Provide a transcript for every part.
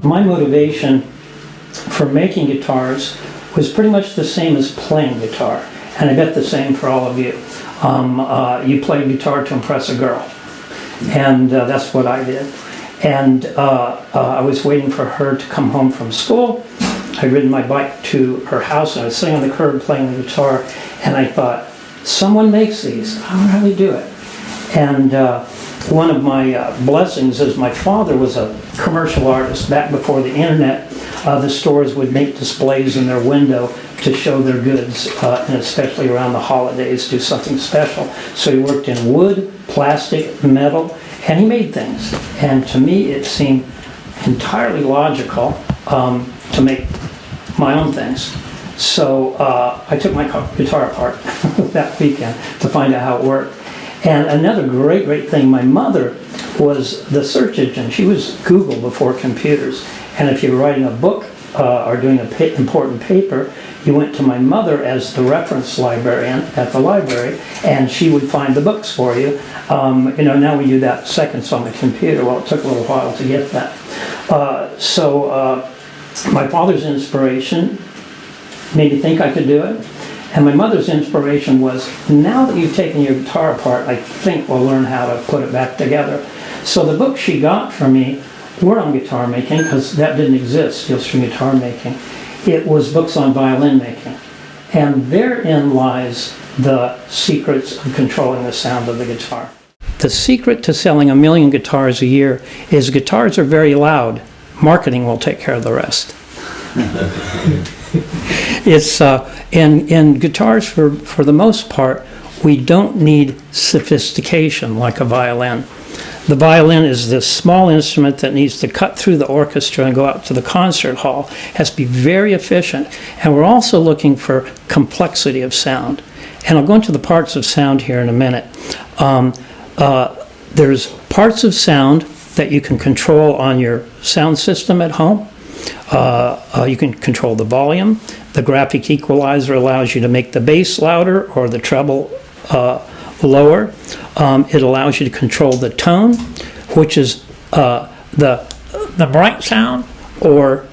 my motivation for making guitars was pretty much the same as playing guitar, and I bet the same for all of you. You play guitar to impress a girl, and that's what I did. And I was waiting for her to come home from school. I'd ridden my bike to her house, and I was sitting on the curb playing the guitar, and I thought, someone makes these. I wonder how they do it. And one of my blessings is my father was a commercial artist. Back before the internet, the stores would make displays in their window to show their goods, and especially around the holidays, do something special. So he worked in wood, plastic, metal, and he made things. And to me, it seemed entirely logical to make my own things. So I took my guitar apart that weekend to find out how it worked. And another great thing, my mother was the search engine. She was Google before computers. And if you were writing a book or doing an important paper, you went to my mother as the reference librarian at the library, and she would find the books for you. Now we do that seconds on the computer. Well, it took a little while to get that. My father's inspiration made me think I could do it. And my mother's inspiration was, now that you've taken your guitar apart, I think we'll learn how to put it back together. So the books she got for me were on guitar making, because that didn't exist, steel string guitar making. It was books on violin making. And therein lies the secrets of controlling the sound of the guitar. The secret to selling 1 million guitars a year is guitars are very loud. Marketing will take care of the rest. It's in guitars, for the most part, we don't need sophistication like a violin. The violin is this small instrument that needs to cut through the orchestra and go out to the concert hall. It has to be very efficient. And we're also looking for complexity of sound. And I'll go into the parts of sound here in a minute. There's parts of sound that you can control on your sound system at home. You can control the volume. The graphic equalizer allows you to make the bass louder or the treble lower. It allows you to control the tone, which is the bright sound, or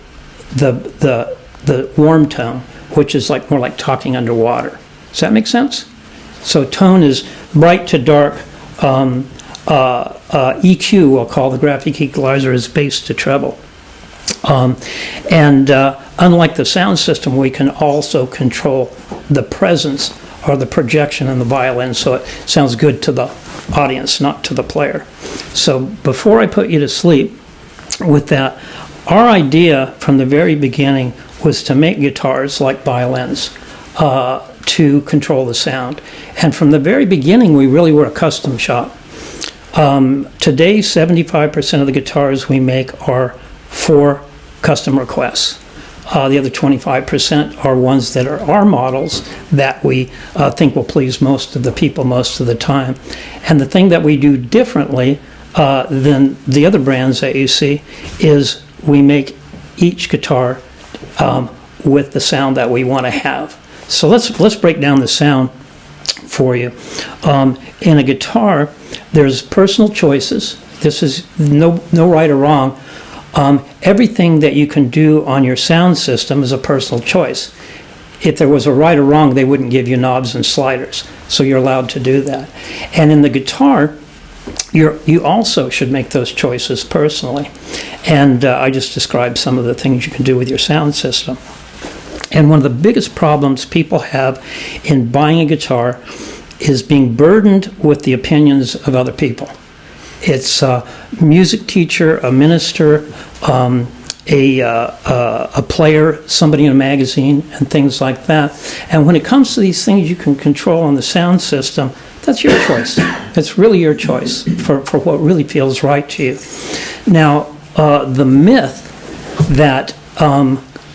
the warm tone, which is more like talking underwater. Does that make sense? So tone is bright to dark. EQ, we'll call the graphic equalizer, is bass to treble. Unlike the sound system, we can also control the presence or the projection in the violin, so it sounds good to the audience, not to the player. So before I put you to sleep with that, our idea from the very beginning was to make guitars like violins, to control the sound. And from the very beginning, we really were a custom shop. Today, 75% of the guitars we make are for custom requests. The other 25% are ones that are our models that we think will please most of the people most of the time. And the thing that we do differently than the other brands that you see is we make each guitar with the sound that we want to have. So let's break down the sound for you. In a guitar, there's personal choices. This is no right or wrong. Everything that you can do on your sound system is a personal choice. If there was a right or wrong, they wouldn't give you knobs and sliders. So you're allowed to do that. And in the guitar, you also should make those choices personally. And I just described some of the things you can do with your sound system. And one of the biggest problems people have in buying a guitar is being burdened with the opinions of other people. It's a music teacher, a minister, a player, somebody in a magazine, and things like that. And when it comes to these things you can control on the sound system, that's your choice. It's really your choice for what really feels right to you. Now, the myth that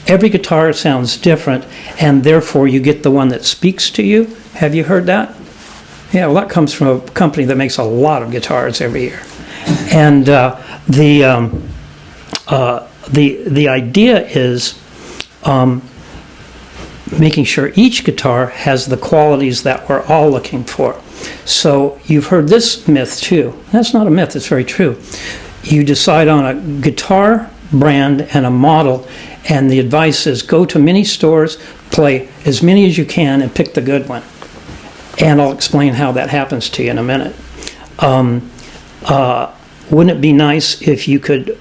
every guitar sounds different and therefore you get the one that speaks to you, have you heard that? Yeah, well, that comes from a company that makes a lot of guitars every year. And the idea is making sure each guitar has the qualities that we're all looking for. So you've heard this myth too. That's not a myth, it's very true. You decide on a guitar brand and a model, and the advice is go to many stores, play as many as you can, and pick the good one. And I'll explain how that happens to you in a minute. Wouldn't it be nice if you could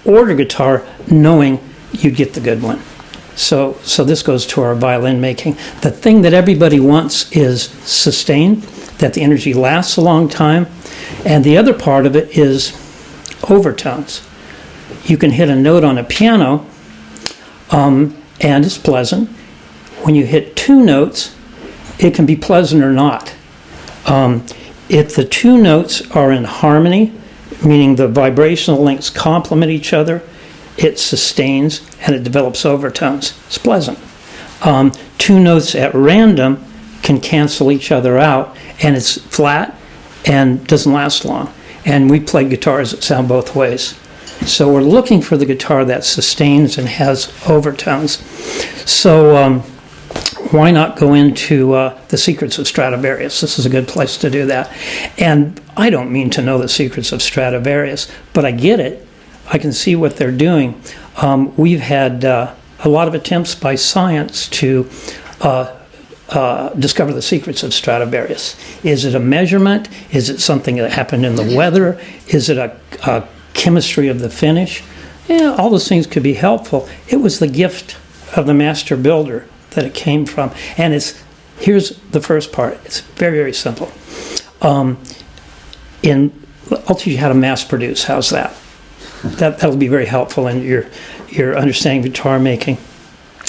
order guitar knowing you'd get the good one? So this goes to our violin making. The thing that everybody wants is sustain, that the energy lasts a long time. And the other part of it is overtones. You can hit a note on a piano, and it's pleasant. When you hit two notes, it can be pleasant or not. If the two notes are in harmony, meaning the vibrational links complement each other, it sustains and it develops overtones. It's pleasant. Two notes at random can cancel each other out, and it's flat and doesn't last long. And we play guitars that sound both ways. So we're looking for the guitar that sustains and has overtones. So why not go into the secrets of Stradivarius? This is a good place to do that. And I don't mean to know the secrets of Stradivarius, but I get it. I can see what they're doing. We've had a lot of attempts by science to discover the secrets of Stradivarius. Is it a measurement? Is it something that happened in the weather? Is it a chemistry of the finish? Yeah, all those things could be helpful. It was the gift of the master builder that it came from. And here's the first part. It's very, very simple. I'll teach you how to mass produce. How's that? That'll be very helpful in your understanding guitar making.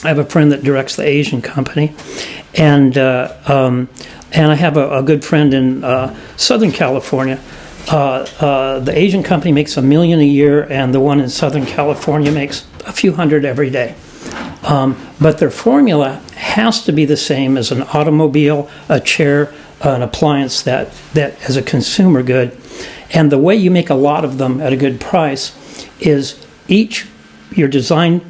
I have a friend that directs the Asian company, and I have a good friend in Southern California. The Asian company makes $1 million a year, and the one in Southern California makes a few hundred every day. But their formula has to be the same as an automobile, a chair, an appliance that as a consumer good. And the way you make a lot of them at a good price is your design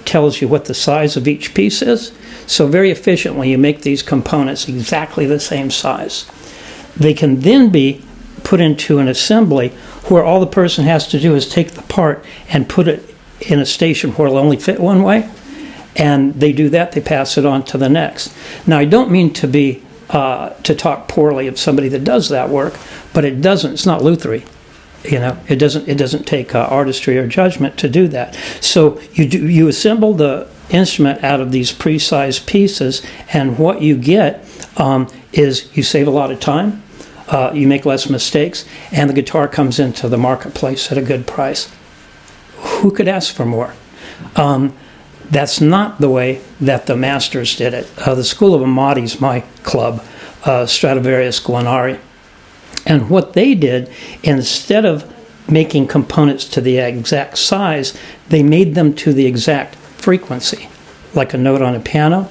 tells you what the size of each piece is. So very efficiently you make these components exactly the same size. They can then be put into an assembly where all the person has to do is take the part and put it in a station where it'll only fit one way. And they do that, they pass it on to the next. Now I don't mean to talk poorly of somebody that does that work, but it's not Luthery. It doesn't take artistry or judgment to do that. So you assemble the instrument out of these pre-sized pieces, and what you get is you save a lot of time, you make less mistakes, and the guitar comes into the marketplace at a good price. Who could ask for more? That's not the way that the masters did it. The School of Amati is my club, Stradivarius Guarneri. And what they did, instead of making components to the exact size, they made them to the exact frequency, like a note on a piano.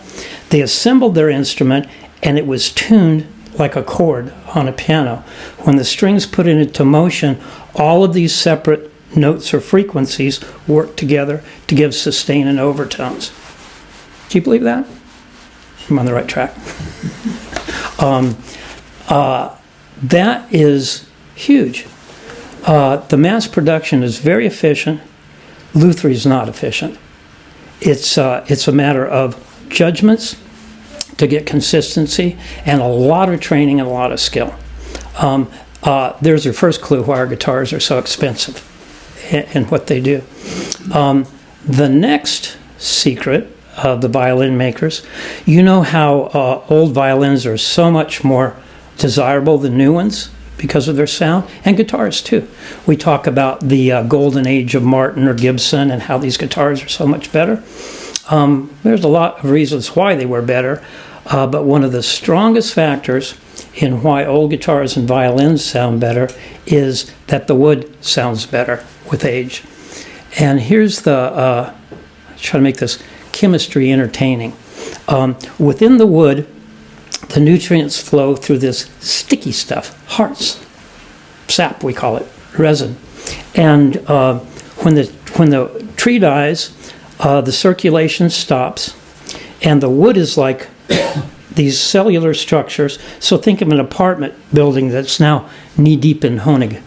They assembled their instrument, and it was tuned like a chord on a piano. When the strings put it into motion, all of these separate notes or frequencies work together to give sustain and overtones. Do you believe that? I'm on the right track. That is huge. The mass production is very efficient. Luthery is not efficient. It's a matter of judgments to get consistency and a lot of training and a lot of skill. There's your first clue why our guitars are so expensive and what they do. The next secret of the violin makers, you know how old violins are so much more desirable than new ones because of their sound, and guitars too. We talk about the golden age of Martin or Gibson and how these guitars are so much better. There's a lot of reasons why they were better, but one of the strongest factors in why old guitars and violins sound better is that the wood sounds better with age. And here's the, try to make this chemistry entertaining. Within the wood, the nutrients flow through this sticky stuff, hearts, sap we call it, resin. And when the tree dies, the circulation stops, and the wood is like these cellular structures. So think of an apartment building that's now knee-deep in honig.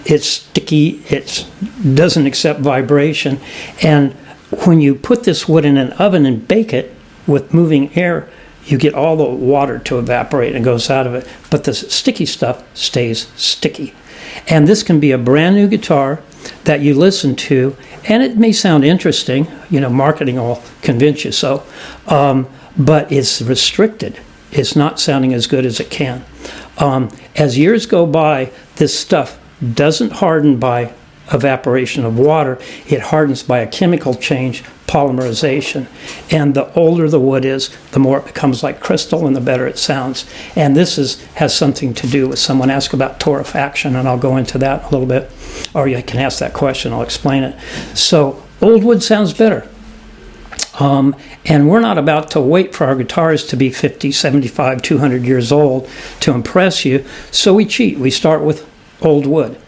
it's sticky, it doesn't accept vibration. And when you put this wood in an oven and bake it with moving air, you get all the water to evaporate and goes out of it. But the sticky stuff stays sticky. And this can be a brand new guitar that you listen to, and it may sound interesting, marketing will convince you so, but it's restricted. It's not sounding as good as it can. As years go by, this stuff doesn't harden by evaporation of water. It hardens by a chemical change, polymerization. And the older the wood is, the more it becomes like crystal and the better it sounds. And this has something to do with, someone asked about torrefaction, and I'll go into that a little bit. Or you can ask that question, I'll explain it. So old wood sounds better. And we're not about to wait for our guitars to be 50, 75, 200 years old to impress you. So we cheat. We start with old wood.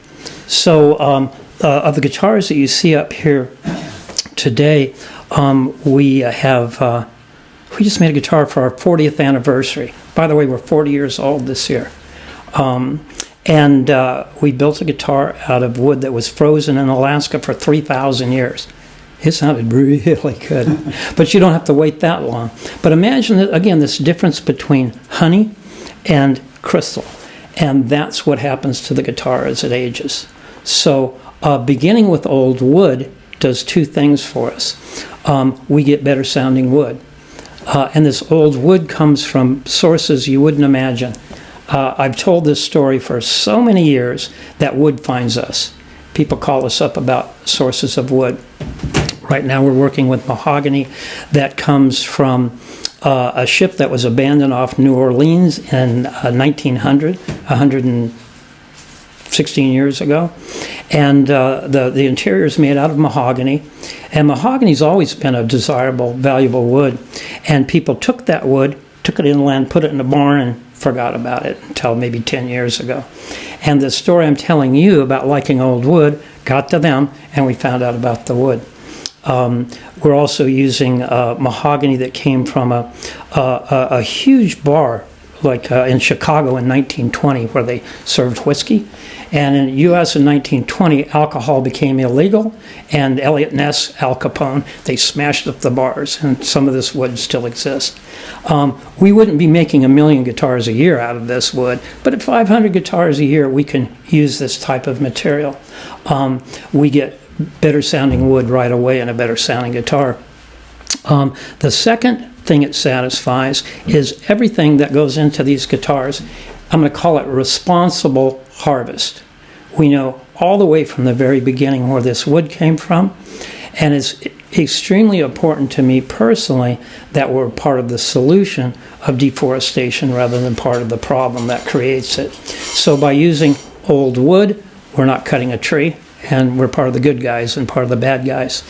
So of the guitars that you see up here today, we just made a guitar for our 40th anniversary. By the way, we're 40 years old this year. And we built a guitar out of wood that was frozen in Alaska for 3,000 years. It sounded really good, but you don't have to wait that long. But imagine, again, this difference between honey and crystal, and that's what happens to the guitar as it ages. So beginning with old wood does two things for us. We get better sounding wood, and this old wood comes from sources you wouldn't imagine. I've told this story for so many years that wood finds us. People call us up about sources of wood. Right now we're working with mahogany that comes from a ship that was abandoned off New Orleans in 1900, 116 years ago. And the interior is made out of mahogany. And mahogany's always been a desirable, valuable wood. And people took that wood, took it inland, put it in a barn, and forgot about it until maybe 10 years ago. And the story I'm telling you about liking old wood got to them, and we found out about the wood. We're also using mahogany that came from a huge bar like in Chicago in 1920 where they served whiskey. And in the U.S. in 1920, alcohol became illegal, and Elliot Ness, Al Capone, they smashed up the bars, and some of this wood still exists. We wouldn't be making 1 million guitars a year out of this wood, but at 500 guitars a year, we can use this type of material. We get better sounding wood right away and a better sounding guitar. The second thing it satisfies is everything that goes into these guitars. I'm going to call it responsible harvest. We know all the way from the very beginning where this wood came from, and it's extremely important to me personally that we're part of the solution of deforestation rather than part of the problem that creates it. So by using old wood, we're not cutting a tree, and we're part of the good guys and part of the bad guys.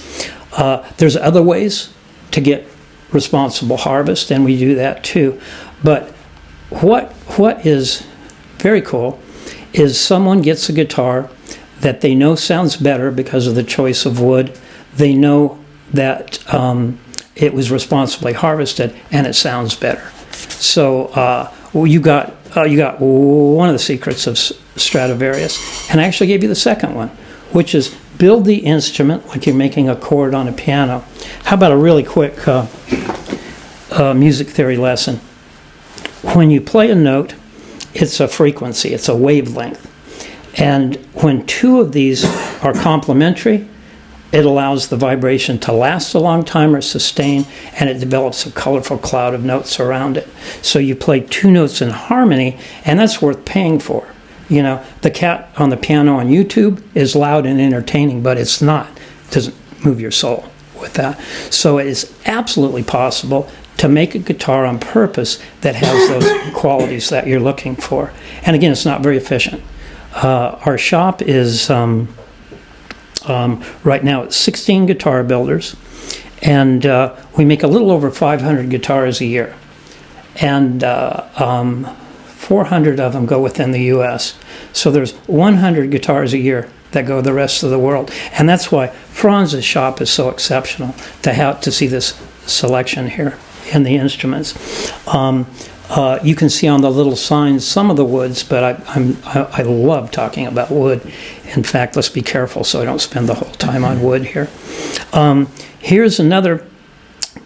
There's other ways to get responsible harvest, and we do that too. But what is very cool is someone gets a guitar that they know sounds better because of the choice of wood. They know that it was responsibly harvested and it sounds better. So you got one of the secrets of Stradivarius, and I actually gave you the second one, which is build the instrument like you're making a chord on a piano. How about a really quick music theory lesson? When you play a note, it's a frequency, it's a wavelength. And when two of these are complementary, it allows the vibration to last a long time or sustain, and it develops a colorful cloud of notes around it. So you play two notes in harmony, and that's worth paying for. You know, the cat on the piano on YouTube is loud and entertaining, but it's not. It doesn't move your soul with that. So it is absolutely possible to make a guitar on purpose that has those qualities that you're looking for. And again, it's not very efficient. Our shop is right now at 16 guitar builders, and we make a little over 500 guitars a year. And 400 of them go within the U.S. So there's 100 guitars a year that go the rest of the world. And that's why Franz's shop is so exceptional to see this selection here in the instruments. You can see on the little signs some of the woods, but I love talking about wood. In fact, let's be careful so I don't spend the whole time on wood here. Here's another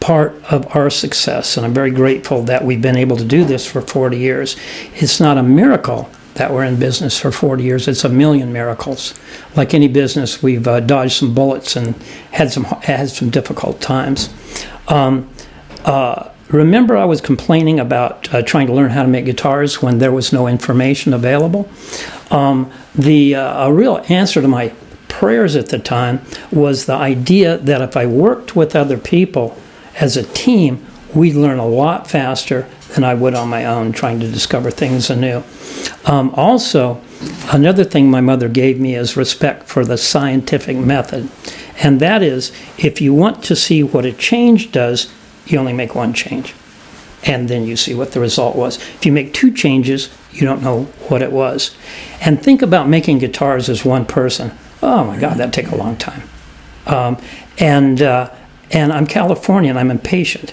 part of our success, and I'm very grateful that we've been able to do this for 40 years. It's not a miracle that we're in business for 40 years. It's a million miracles. Like any business, we've dodged some bullets and had some difficult times. Remember, I was complaining about trying to learn how to make guitars when there was no information available. A real answer to my prayers at the time was the idea that if I worked with other people as a team, we'd learn a lot faster than I would on my own, trying to discover things anew. Also, another thing my mother gave me is respect for the scientific method. And that is, if you want to see what a change does, you only make one change. And then you see what the result was. If you make two changes, you don't know what it was. And think about making guitars as one person. Oh my God, that'd take a long time. And I'm Californian, I'm impatient.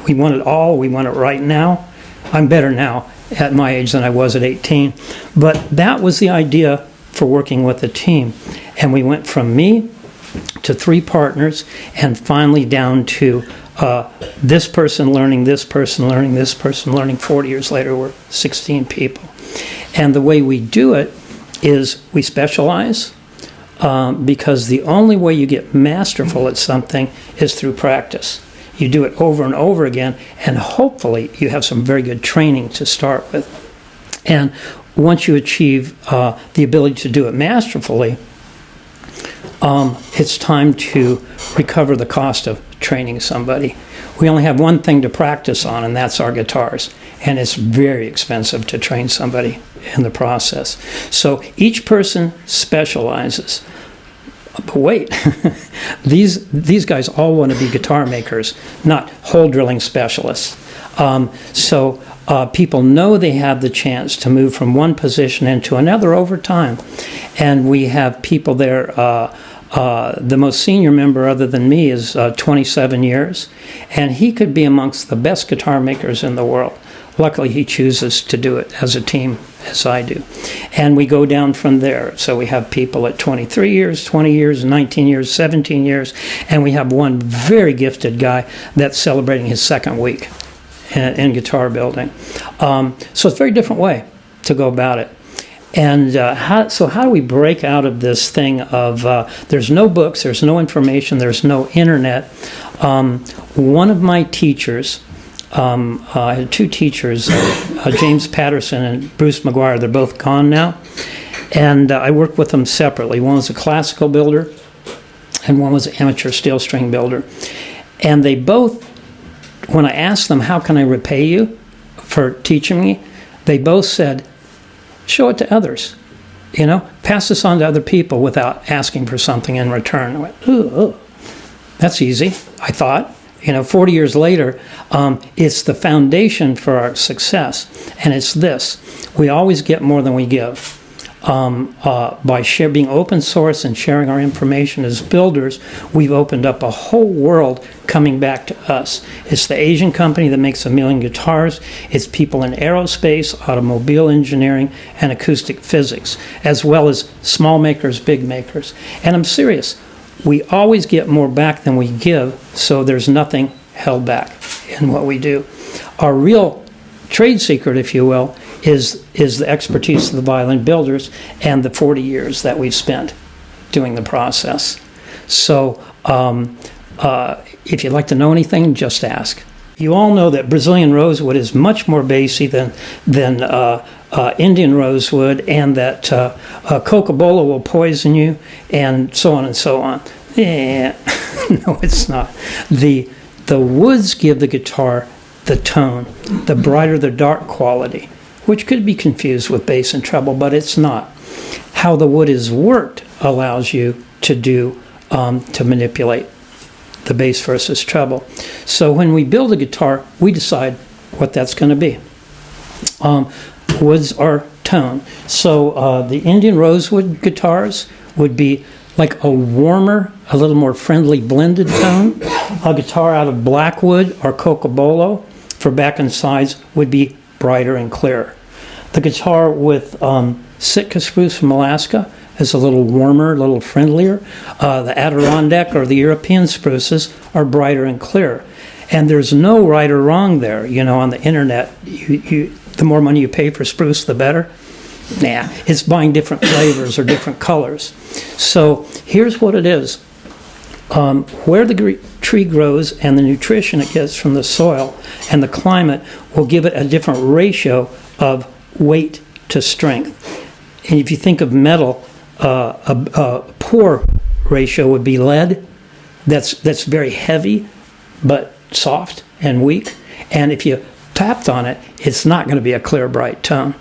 We want it all, we want it right now. I'm better now at my age than I was at 18. But that was the idea for working with a team. And we went from me to 3 partners, and finally down to this person learning, this person learning, this person learning. 40 years later, we're 16 people. And the way we do it is we specialize, because the only way you get masterful at something is through practice. You do it over and over again, and hopefully you have some very good training to start with. And once you achieve the ability to do it masterfully, it's time to recover the cost of training somebody. We only have one thing to practice on, and that's our guitars. And it's very expensive to train somebody in the process. So each person specializes. But wait, these guys all want to be guitar makers, not hole drilling specialists. So people know they have the chance to move from one position into another over time. And we have people there. The most senior member other than me is 27 years, and he could be amongst the best guitar makers in the world. Luckily, he chooses to do it as a team, as I do. And we go down from there. So we have people at 23 years, 20 years, 19 years, 17 years, and we have one very gifted guy that's celebrating his 2nd week in guitar building. So it's a very different way to go about it. And how do we break out of this thing of there's no books, there's no information, there's no internet? One of my teachers, I had 2 teachers, James Patterson and Bruce McGuire. They're both gone now. And I worked with them separately. One was a classical builder, and one was an amateur steel string builder. And they both, when I asked them, how can I repay you for teaching me? They both said, show it to others, pass this on to other people without asking for something in return. I went, ooh, that's easy, I thought. 40 years later, it's the foundation for our success. And it's this: we always get more than we give. By being open source and sharing our information as builders, we've opened up a whole world coming back to us. It's the Asian company that makes 1 million guitars. It's people in aerospace, automobile engineering, and acoustic physics, as well as small makers, big makers. And I'm serious. We always get more back than we give, so there's nothing held back in what we do. Our real trade secret, if you will, is the expertise of the violin builders and the 40 years that we've spent doing the process. So if you'd like to know anything, just ask. You all know that Brazilian rosewood is much more bassy than Indian rosewood, and that cocobolo will poison you, and so on and so on. Yeah, no, it's not. The woods give the guitar the tone, the brighter the dark quality, which could be confused with bass and treble, but it's not. How the wood is worked allows you to to manipulate the bass versus treble. So when we build a guitar, we decide what that's going to be. Woods are tone. So the Indian rosewood guitars would be like a warmer, a little more friendly blended tone. A guitar out of blackwood or cocobolo for back and sides would be brighter and clearer. The guitar with Sitka spruce from Alaska is a little warmer, a little friendlier. The Adirondack or the European spruces are brighter and clearer. And there's no right or wrong there. You know, on the internet, the more money you pay for spruce, the better. Nah, it's buying different flavors or different colors. So here's what it is. Where the tree grows and the nutrition it gets from the soil and the climate will give it a different ratio of weight to strength. And if you think of metal, a poor ratio would be lead. That's very heavy, but soft and weak. And if you tapped on it, it's not going to be a clear, bright tone.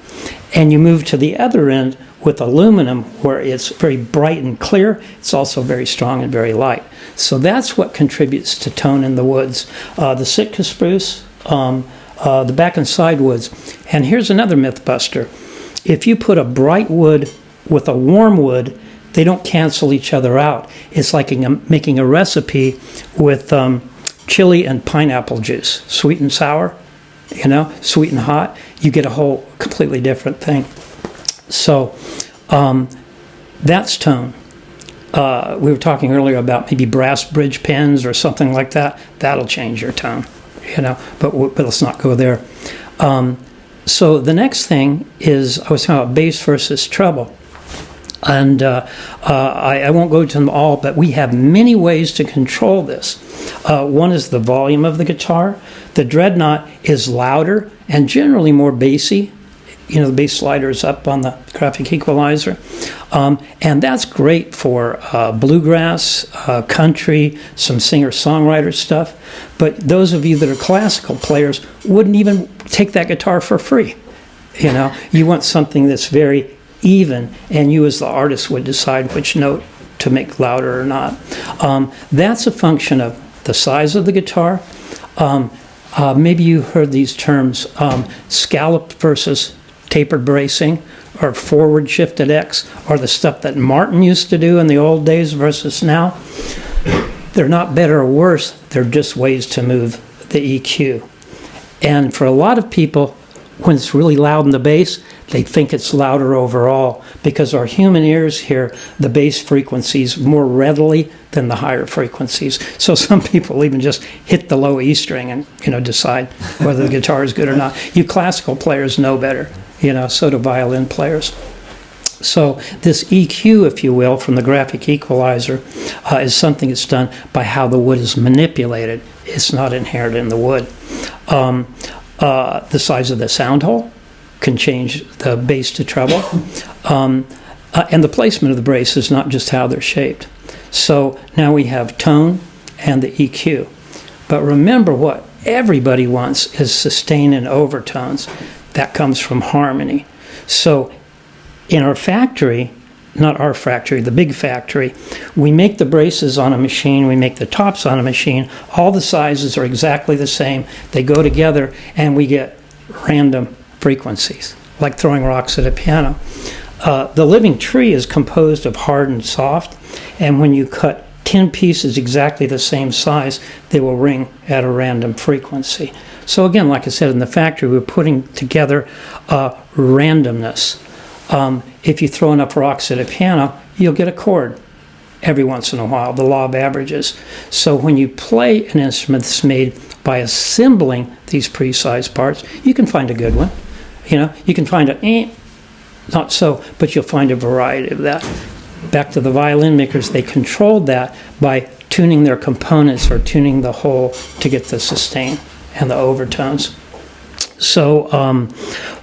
And you move to the other end with aluminum, where it's very bright and clear. It's also very strong and very light. So that's what contributes to tone in the woods. The Sitka spruce, the back and side woods. And here's another myth buster. If you put a bright wood with a warm wood, they don't cancel each other out. It's like making a recipe with chili and pineapple juice, sweet and sour, you know, sweet and hot. You get a whole completely different thing. So that's tone. We were talking earlier about maybe brass bridge pens or something like that. That'll change your tone, you know, but let's not go there. So the next thing is, I was talking about bass versus treble. And I won't go to them all, but we have many ways to control this. One is the volume of the guitar. The Dreadnought is louder and generally more bassy. You know, the bass slider is up on the graphic equalizer. And that's great for bluegrass, country, some singer-songwriter stuff. But those of you that are classical players wouldn't even take that guitar for free. You know, you want something that's very even, and you as the artist would decide which note to make louder or not. That's a function of the size of the guitar. Maybe you heard these terms, scalloped versus tapered bracing, or forward shifted X, or the stuff that Martin used to do in the old days versus now. They're not better or worse, they're just ways to move the EQ. And for a lot of people, when it's really loud in the bass, they think it's louder overall, because our human ears hear the bass frequencies more readily than the higher frequencies. So some people even just hit the low E string and, you know, decide whether the guitar is good or not. You classical players know better, you know, so do violin players. So this EQ, if you will, from the graphic equalizer is something that's done by how the wood is manipulated. It's not inherent in the wood. The size of the sound hole can change the bass to treble. And the placement of the braces, not just how they're shaped. So now we have tone and the EQ. But remember, what everybody wants is sustain and overtones. That comes from harmony. So in our factory, not our factory, the big factory, we make the braces on a machine, we make the tops on a machine. All the sizes are exactly the same. They go together and we get random frequencies, like throwing rocks at a piano. The living tree is composed of hard and soft, and when you cut 10 pieces exactly the same size, they will ring at a random frequency. So again, like I said, in the factory, we're putting together randomness. If you throw enough rocks at a piano, you'll get a chord every once in a while, the law of averages. So when you play an instrument that's made by assembling these precise parts, you can find a good one. You know, you can find a not so, but you'll find a variety of that. Back to the violin makers, they controlled that by tuning their components or tuning the whole to get the sustain and the overtones. So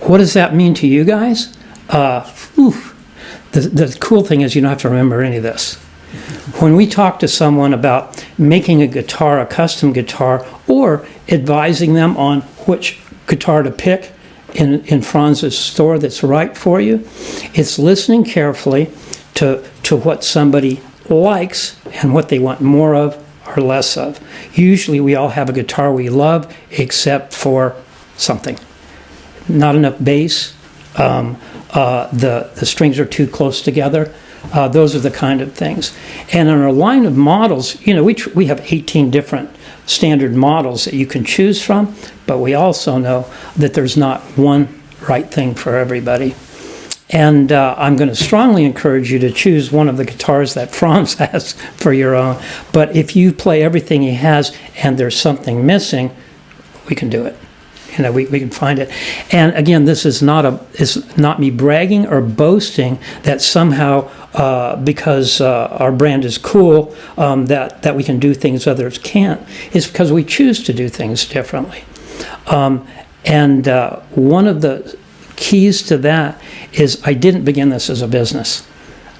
what does that mean to you guys? The cool thing is you don't have to remember any of this. When we talk to someone about making a guitar, a custom guitar, or advising them on which guitar to pick in Franz's store that's right for you, it's listening carefully to what somebody likes and what they want more of or less of. Usually we all have a guitar we love except for something. Not enough bass, the strings are too close together, Those are the kind of things. And in our line of models, you know, we have 18 different standard models that you can choose from, but we also know that there's not one right thing for everybody. And I'm going to strongly encourage you to choose one of the guitars that Franz has for your own. But if you play everything he has and there's something missing, we can do it. You know, we can find it. And again, this is not me bragging or boasting that somehow because our brand is cool that we can do things others can't. It's because we choose to do things differently. And one of the keys to that is I didn't begin this as a business.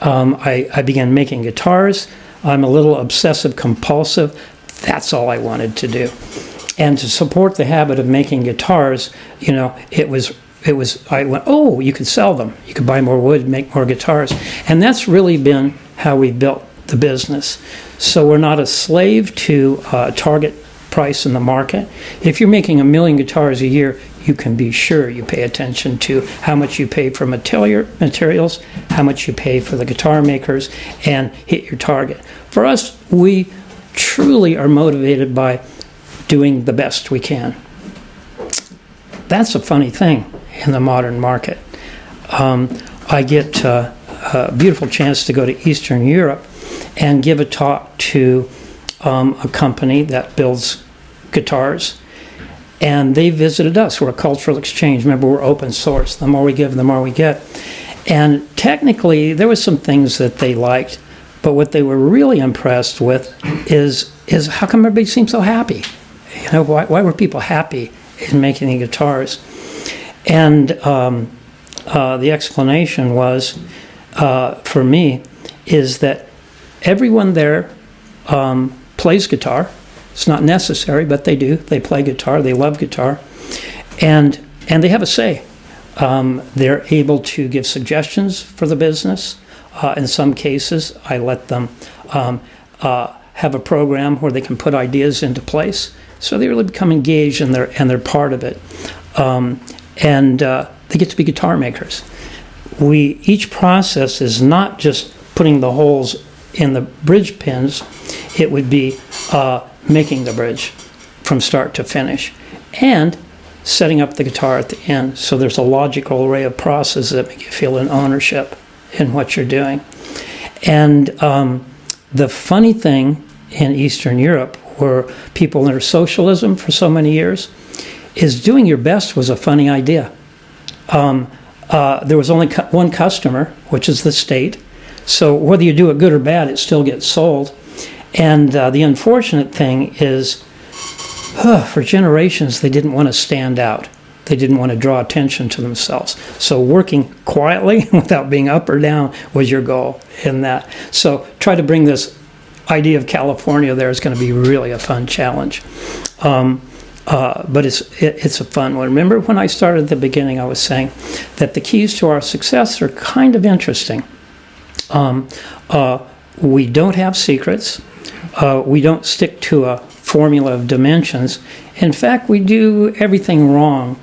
I began making guitars. I'm a little obsessive compulsive. That's all I wanted to do. And to support the habit of making guitars, you know, I went, oh, you could sell them. You could buy more wood, make more guitars. And that's really been how we built the business. So we're not a slave to target price in the market. If you're making 1 million guitars a year, you can be sure you pay attention to how much you pay for materials, how much you pay for the guitar makers, and hit your target. For us, we truly are motivated by doing the best we can. That's a funny thing in the modern market. I get a beautiful chance to go to Eastern Europe and give a talk to a company that builds guitars. And they visited us. We're a cultural exchange. Remember, we're open source. The more we give, the more we get. And technically, there were some things that they liked, but what they were really impressed with is how come everybody seems so happy? You know, why were people happy in making the guitars? And the explanation was, for me, is that everyone there plays guitar. It's not necessary, but they do. They play guitar. They love guitar. And they have a say. They're able to give suggestions for the business. In some cases, I let them have a program where they can put ideas into place. So they really become engaged and they're part of it. And they get to be guitar makers. Each process is not just putting the holes in the bridge pins. It would be making the bridge from start to finish and setting up the guitar at the end. So there's a logical array of processes that make you feel an ownership in what you're doing. And the funny thing in Eastern Europe, where people under socialism for so many years, is doing your best was a funny idea. There was only one customer, which is the state. So whether you do it good or bad, it still gets sold. And the unfortunate thing is, for generations, they didn't want to stand out. They didn't want to draw attention to themselves. So working quietly without being up or down was your goal in that. So try to bring this idea of California there is going to be really a fun challenge. But it's a fun one. Remember when I started at the beginning, I was saying that the keys to our success are kind of interesting. We don't have secrets. We don't stick to a formula of dimensions. In fact, we do everything wrong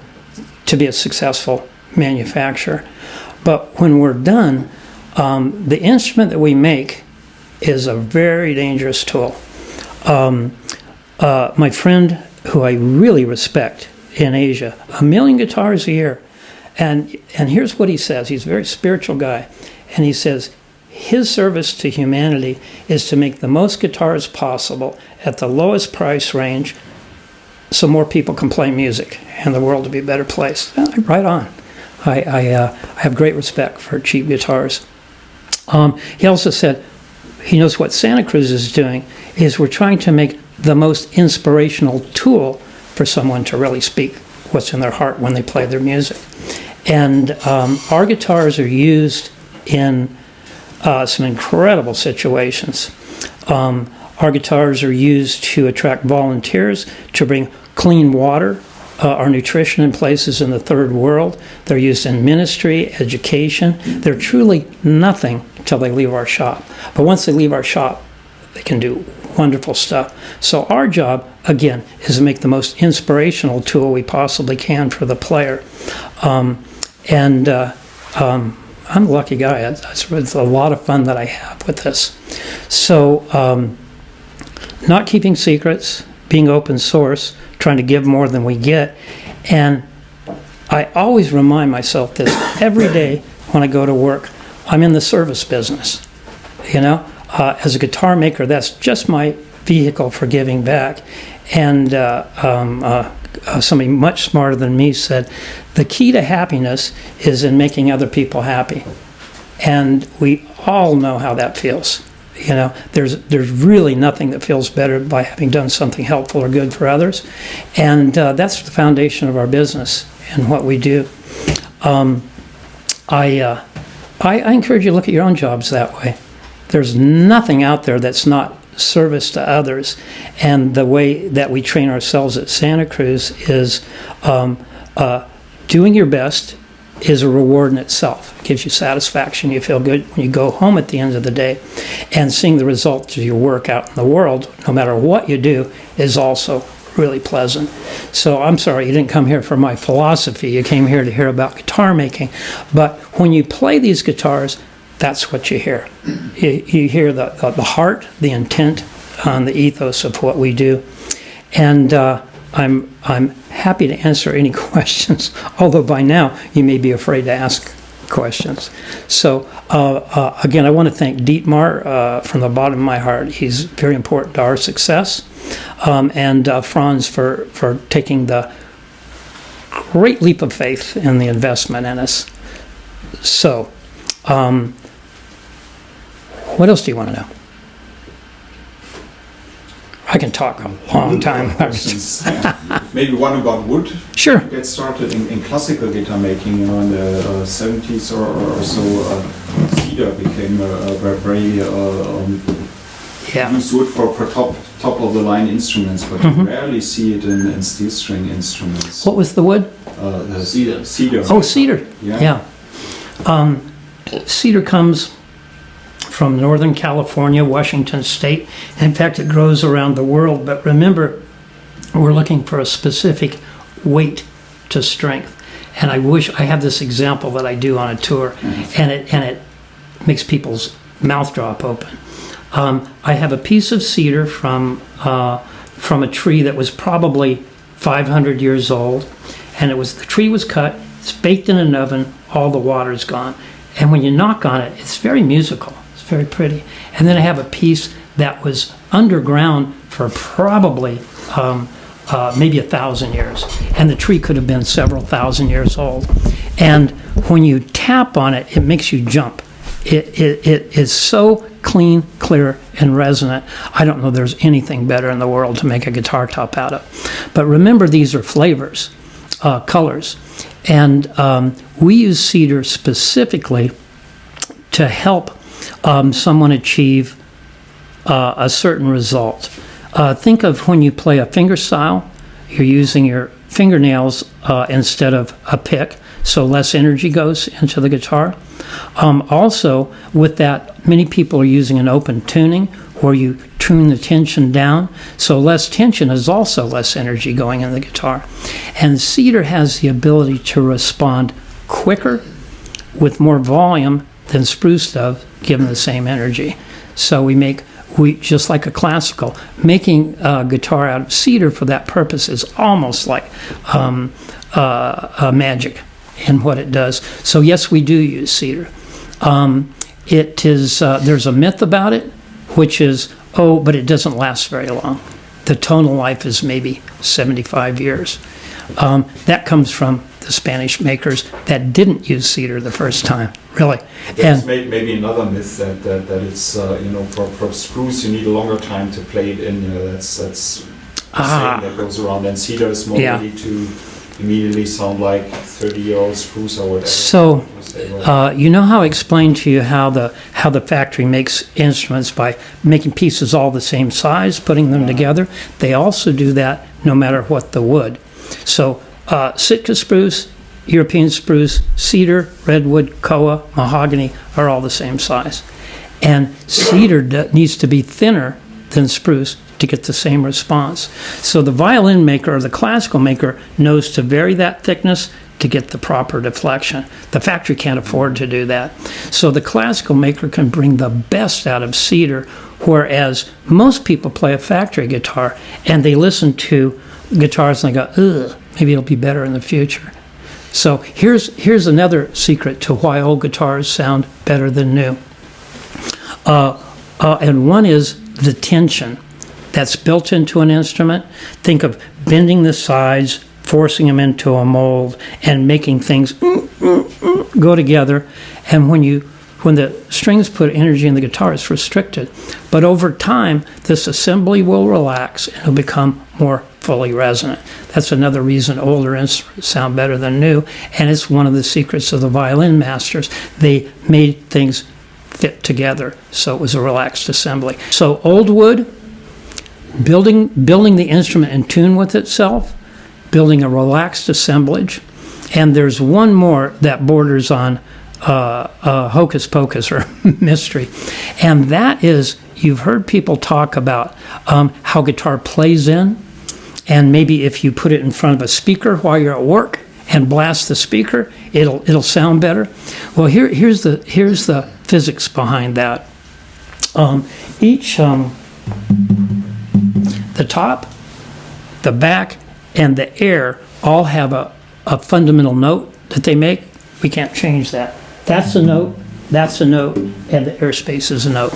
to be a successful manufacturer. But when we're done, the instrument that we make is a very dangerous tool. My friend, who I really respect in Asia, 1 million guitars a year, and here's what he says. He's a very spiritual guy, and he says his service to humanity is to make the most guitars possible at the lowest price range so more people can play music and the world will be a better place. Right on. I have great respect for cheap guitars. He also said he knows what Santa Cruz is doing is we're trying to make the most inspirational tool for someone to really speak what's in their heart when they play their music. And our guitars are used in some incredible situations. Our guitars are used to attract volunteers, to bring clean water, or nutrition in places in the third world. They're used in ministry, education. They're truly nothing until they leave our shop. But once they leave our shop, they can do wonderful stuff. So our job, again, is to make the most inspirational tool we possibly can for the player. I'm a lucky guy. It's a lot of fun that I have with this. So, not keeping secrets, being open source, trying to give more than we get. And I always remind myself this every day when I go to work. I'm in the service business. As a guitar maker, that's just my vehicle for giving back. And somebody much smarter than me said, the key to happiness is in making other people happy. And we all know how that feels. There's really nothing that feels better by having done something helpful or good for others. And that's the foundation of our business and what we do. I encourage you to look at your own jobs that way. There's nothing out there that's not service to others. And the way that we train ourselves at Santa Cruz is doing your best is a reward in itself. It gives you satisfaction. You feel good when you go home at the end of the day. And seeing the results of your work out in the world, no matter what you do, is also really pleasant. So I'm sorry you didn't come here for my philosophy. You came here to hear about guitar making. But when you play these guitars, that's what you hear. You hear the heart, the intent, the ethos of what we do. And I'm happy to answer any questions, although by now you may be afraid to ask questions. So again, I want to thank Dietmar from the bottom of my heart. He's very important to our success. And Franz for taking the great leap of faith in the investment in us. So, what else do you want to know? I can talk a long time. Maybe one about wood. Sure. Get started in classical guitar making in the 70s or so. Cedar became a very used wood for top of the line instruments, but you rarely see it in steel string instruments. What was the wood? The cedar. Oh, cedar. Yeah. Cedar comes from Northern California, Washington State. In fact, it grows around the world. But remember, we're looking for a specific weight to strength. And I wish I have this example that I do on a tour, and it makes people's mouth drop open. I have a piece of cedar from a tree that was probably 500 years old, and the tree was cut. It's baked in an oven. All the water's gone, and when you knock on it, it's very musical. It's very pretty. And then I have a piece that was underground for probably maybe 1,000 years, and the tree could have been several thousand years old. And when you tap on it, it makes you jump. It is so clean, clear, and resonant. I don't know there's anything better in the world to make a guitar top out of. But remember, these are flavors, colors. And we use cedar specifically to help someone achieve a certain result. Think of when you play a fingerstyle, you're using your fingernails instead of a pick, so less energy goes into the guitar. Also, with that, many people are using an open tuning where you tune the tension down, so less tension is also less energy going in the guitar. And cedar has the ability to respond quicker with more volume than spruce does, given the same energy. So we just like a classical, making a guitar out of cedar for that purpose is almost like magic in what it does. So yes, we do use cedar. It is there's a myth about it, which is, but it doesn't last very long. The tonal life is maybe 75 years. That comes from the Spanish makers that didn't use cedar the first time, really. There's maybe another myth that it's for spruce you need a longer time to play it in. That's the saying that goes around. And cedar is more ready to immediately sound like 30-year-old spruce or whatever. So you know how I explained to you how the factory makes instruments by making pieces all the same size, putting them together. They also do that no matter what the wood. So Sitka spruce, European spruce, cedar, redwood, koa, mahogany are all the same size. And cedar needs to be thinner than spruce to get the same response. So the violin maker or the classical maker knows to vary that thickness to get the proper deflection. The factory can't afford to do that. So the classical maker can bring the best out of cedar, whereas most people play a factory guitar and they listen to guitars and they go, ugh, maybe it'll be better in the future. So here's another secret to why old guitars sound better than new. And one is the tension that's built into an instrument. Think of bending the sides, forcing them into a mold, and making things go together. And when the strings put energy in the guitar, it's restricted. But over time, this assembly will relax and it'll become more fully resonant. That's another reason older instruments sound better than new, and it's one of the secrets of the violin masters. They made things fit together, so it was a relaxed assembly. So old wood, building the instrument in tune with itself, building a relaxed assemblage, and there's one more that borders on hocus pocus or mystery, and that is, you've heard people talk about how guitar plays in, and maybe if you put it in front of a speaker while you're at work and blast the speaker, it'll sound better. Well, here's the physics behind that. The top, the back, and the air all have a fundamental note that they make. We can't change that. That's a note, that's a note, and the airspace is a note.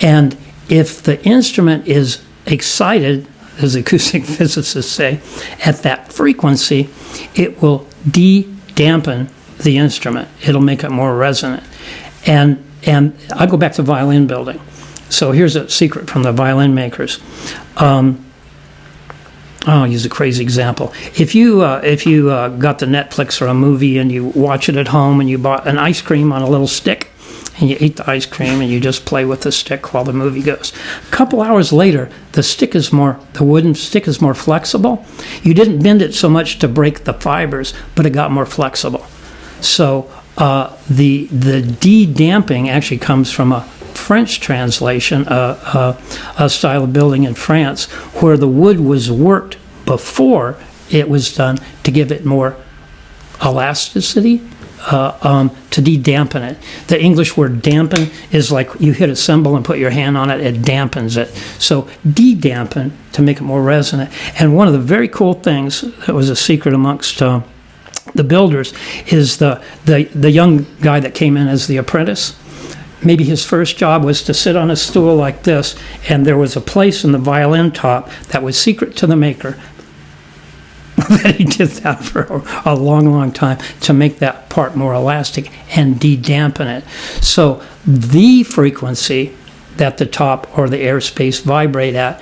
And if the instrument is excited, as acoustic physicists say, at that frequency, it will de-dampen the instrument. It'll make it more resonant. And I go back to violin building. So here's a secret from the violin makers. I'll use a crazy example. If you got the Netflix or a movie and you watch it at home and you bought an ice cream on a little stick and you eat the ice cream and you just play with the stick while the movie goes. A couple hours later, the wooden stick is more flexible. You didn't bend it so much to break the fibers, but it got more flexible. So the de-damping actually comes from a French translation, a style of building in France, where the wood was worked before it was done to give it more elasticity, to de-dampen it. The English word dampen is like you hit a cymbal and put your hand on it, it dampens it. So de-dampen to make it more resonant. And one of the very cool things that was a secret amongst the builders is the young guy that came in as the apprentice. Maybe his first job was to sit on a stool like this, and there was a place in the violin top that was secret to the maker that he did that for a long, long time to make that part more elastic and de-dampen it. So the frequency that the top or the airspace vibrate at,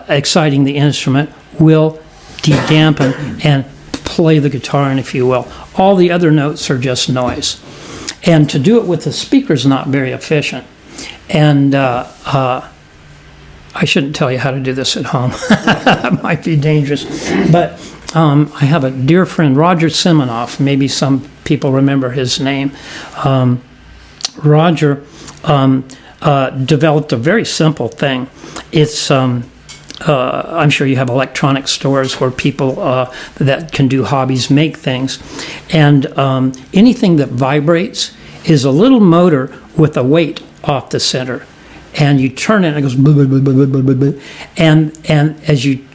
exciting the instrument, will de-dampen and play the guitar in, if you will. All the other notes are just noise. And to do it with the speaker is not very efficient. And I shouldn't tell you how to do this at home. It might be dangerous. But I have a dear friend, Roger Siminoff. Maybe some people remember his name. Roger developed a very simple thing. It's I'm sure you have electronic stores where people that can do hobbies make things. And anything that vibrates is a little motor with a weight off the center. And you turn it and it goes blah, blah, blah, blah, blah, blah, blah. And as you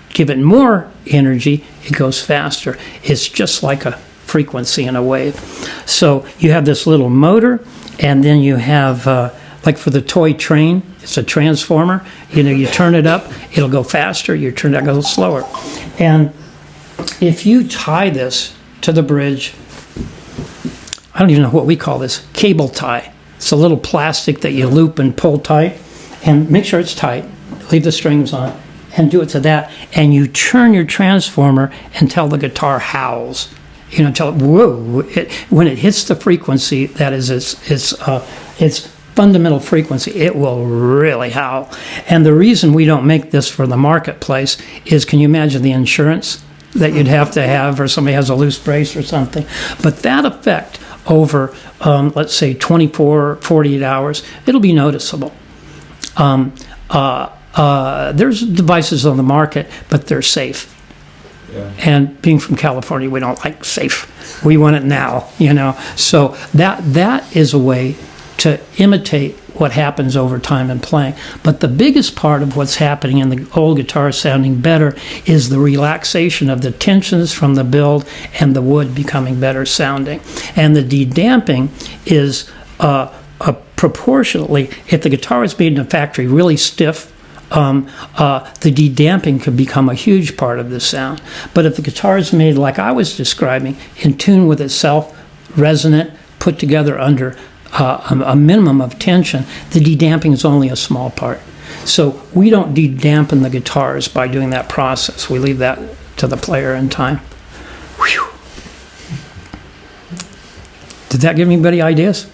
give it more energy, it goes faster. It's just like a frequency in a wave. So you have this little motor, and then you have like for the toy train, it's a transformer. You turn it up, it'll go faster. You turn it down, it goes slower. And if you tie this to the bridge, I don't even know what we call this, cable tie. It's a little plastic that you loop and pull tight, and make sure it's tight. Leave the strings on, and do it to that. And you turn your transformer until the guitar howls. Until it, whoa! When it hits the frequency that is its fundamental frequency, it will really howl. And the reason we don't make this for the marketplace is, can you imagine the insurance that you'd have to have, or somebody has a loose brace or something? But that effect over, let's say, 24, 48 hours, it'll be noticeable. There's devices on the market, but they're safe. And being from California, we don't like safe. We want it now, you know. So that is a way to imitate what happens over time in playing. But the biggest part of what's happening in the old guitar sounding better is the relaxation of the tensions from the build and the wood becoming better sounding. And the de-damping is proportionately, if the guitar is made in a factory really stiff, the de-damping could become a huge part of the sound. But if the guitar is made like I was describing, in tune with itself, resonant, put together under a minimum of tension, the de-damping is only a small part. So we don't de-dampen the guitars by doing that process. We leave that to the player in time. Whew. Did that give anybody ideas?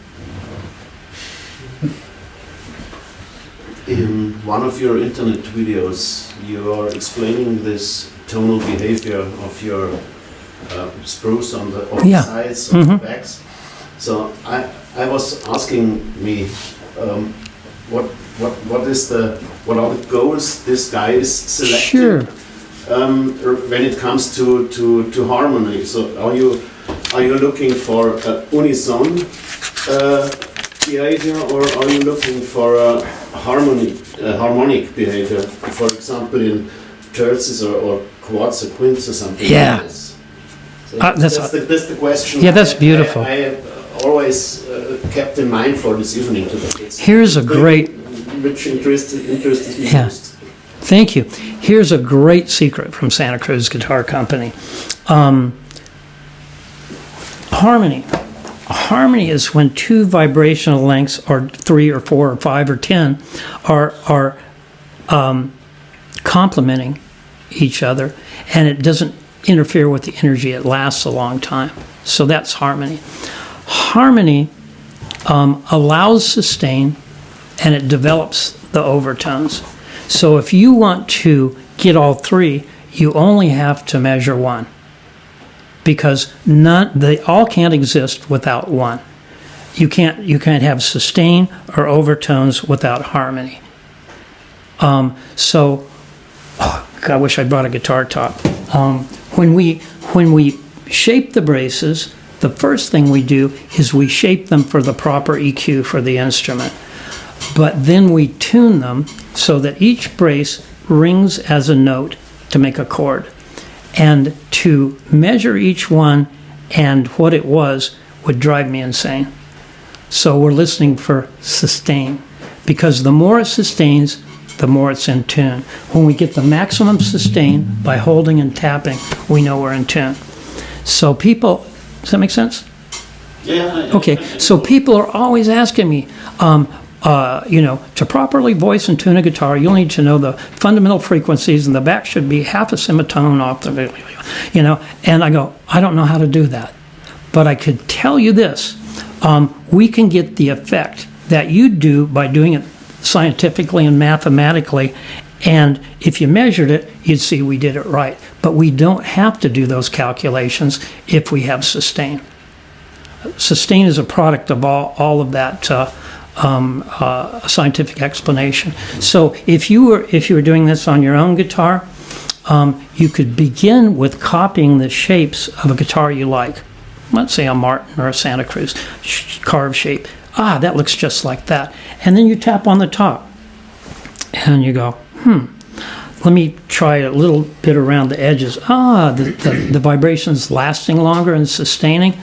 In one of your internet videos, you are explaining this tonal behavior of your spruce on the sides of the backs. So I was asking me what are the goals this guy is selecting when it comes to harmony. So are you looking for unison behavior, or are you looking for a harmonic behavior? For example, in terzes or quarts or quints or something like this. So that's the question. Yeah, that's beautiful. I always kept in mind for this evening today. Here's a great, which interested me most. Thank you. Here's a great secret from Santa Cruz Guitar Company. Harmony. Harmony is when two vibrational lengths, or 3 or 4 or 5 or 10, are complementing each other, and it doesn't interfere with the energy. It lasts a long time. So that's harmony. Harmony allows sustain, and it develops the overtones. So if you want to get all three, you only have to measure one, because they all can't exist without one. You can't have sustain or overtones without harmony. I wish I brought a guitar top. When we shape the braces, the first thing we do is we shape them for the proper EQ for the instrument. But then we tune them so that each brace rings as a note to make a chord. And to measure each one and what it was would drive me insane. So we're listening for sustain, because the more it sustains, the more it's in tune. When we get the maximum sustain by holding and tapping, we know we're in tune. So people, does that make sense? Yeah. Okay, so people are always asking me, to properly voice and tune a guitar, you'll need to know the fundamental frequencies, and the back should be half a semitone off the, and I go, I don't know how to do that. But I could tell you this, we can get the effect that you do by doing it scientifically and mathematically, and if you measured it, you'd see we did it right. But we don't have to do those calculations if we have sustain. Sustain is a product of all of that scientific explanation. So if you were doing this on your own guitar, you could begin with copying the shapes of a guitar you like. Let's say a Martin or a Santa Cruz carved shape. That looks just like that. And then you tap on the top, and you go, let me try a little bit around the edges. The vibration's lasting longer and sustaining.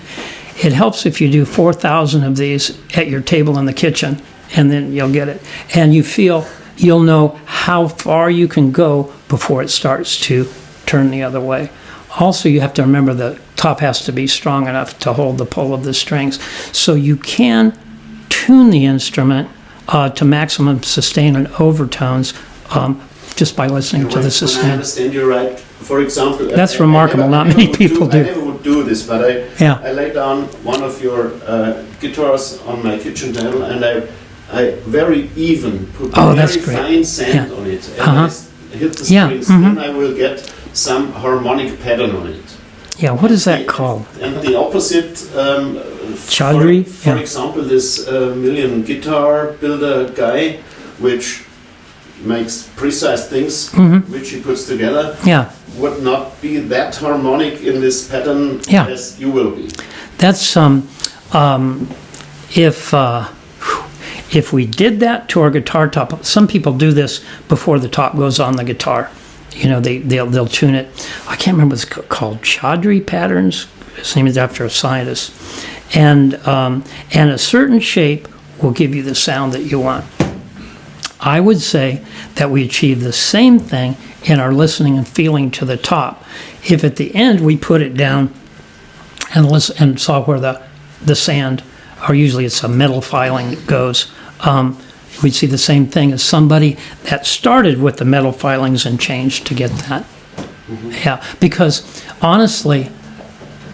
It helps if you do 4,000 of these at your table in the kitchen, and then you'll get it. And you'll know how far you can go before it starts to turn the other way. Also, you have to remember the top has to be strong enough to hold the pull of the strings. So you can tune the instrument to maximum sustain and overtones just by listening to the sustain. I understand you right. For example, that's remarkable. Not many people do. I never would do this, but I lay down one of your guitars on my kitchen table, and I very even put very fine sand on it, and I hit the strings. Then I will get some harmonic pattern on it. Yeah, what is that called? And the opposite, for example, this million guitar builder guy, which makes precise things which he puts together Yeah. would not be that harmonic in this pattern Yeah. as you will be. That's if we did that to our guitar top. Some people do this before the top goes on the guitar. You know, they'll tune it. I can't remember what it's called. Chaudhry patterns. His name is after a scientist, and a certain shape will give you the sound that you want. I would say that we achieve the same thing in our listening and feeling to the top. If at the end we put it down and listen and saw where the sand, or usually it's a metal filing, goes, we'd see the same thing as somebody that started with the metal filings and changed to get that. Yeah, because honestly,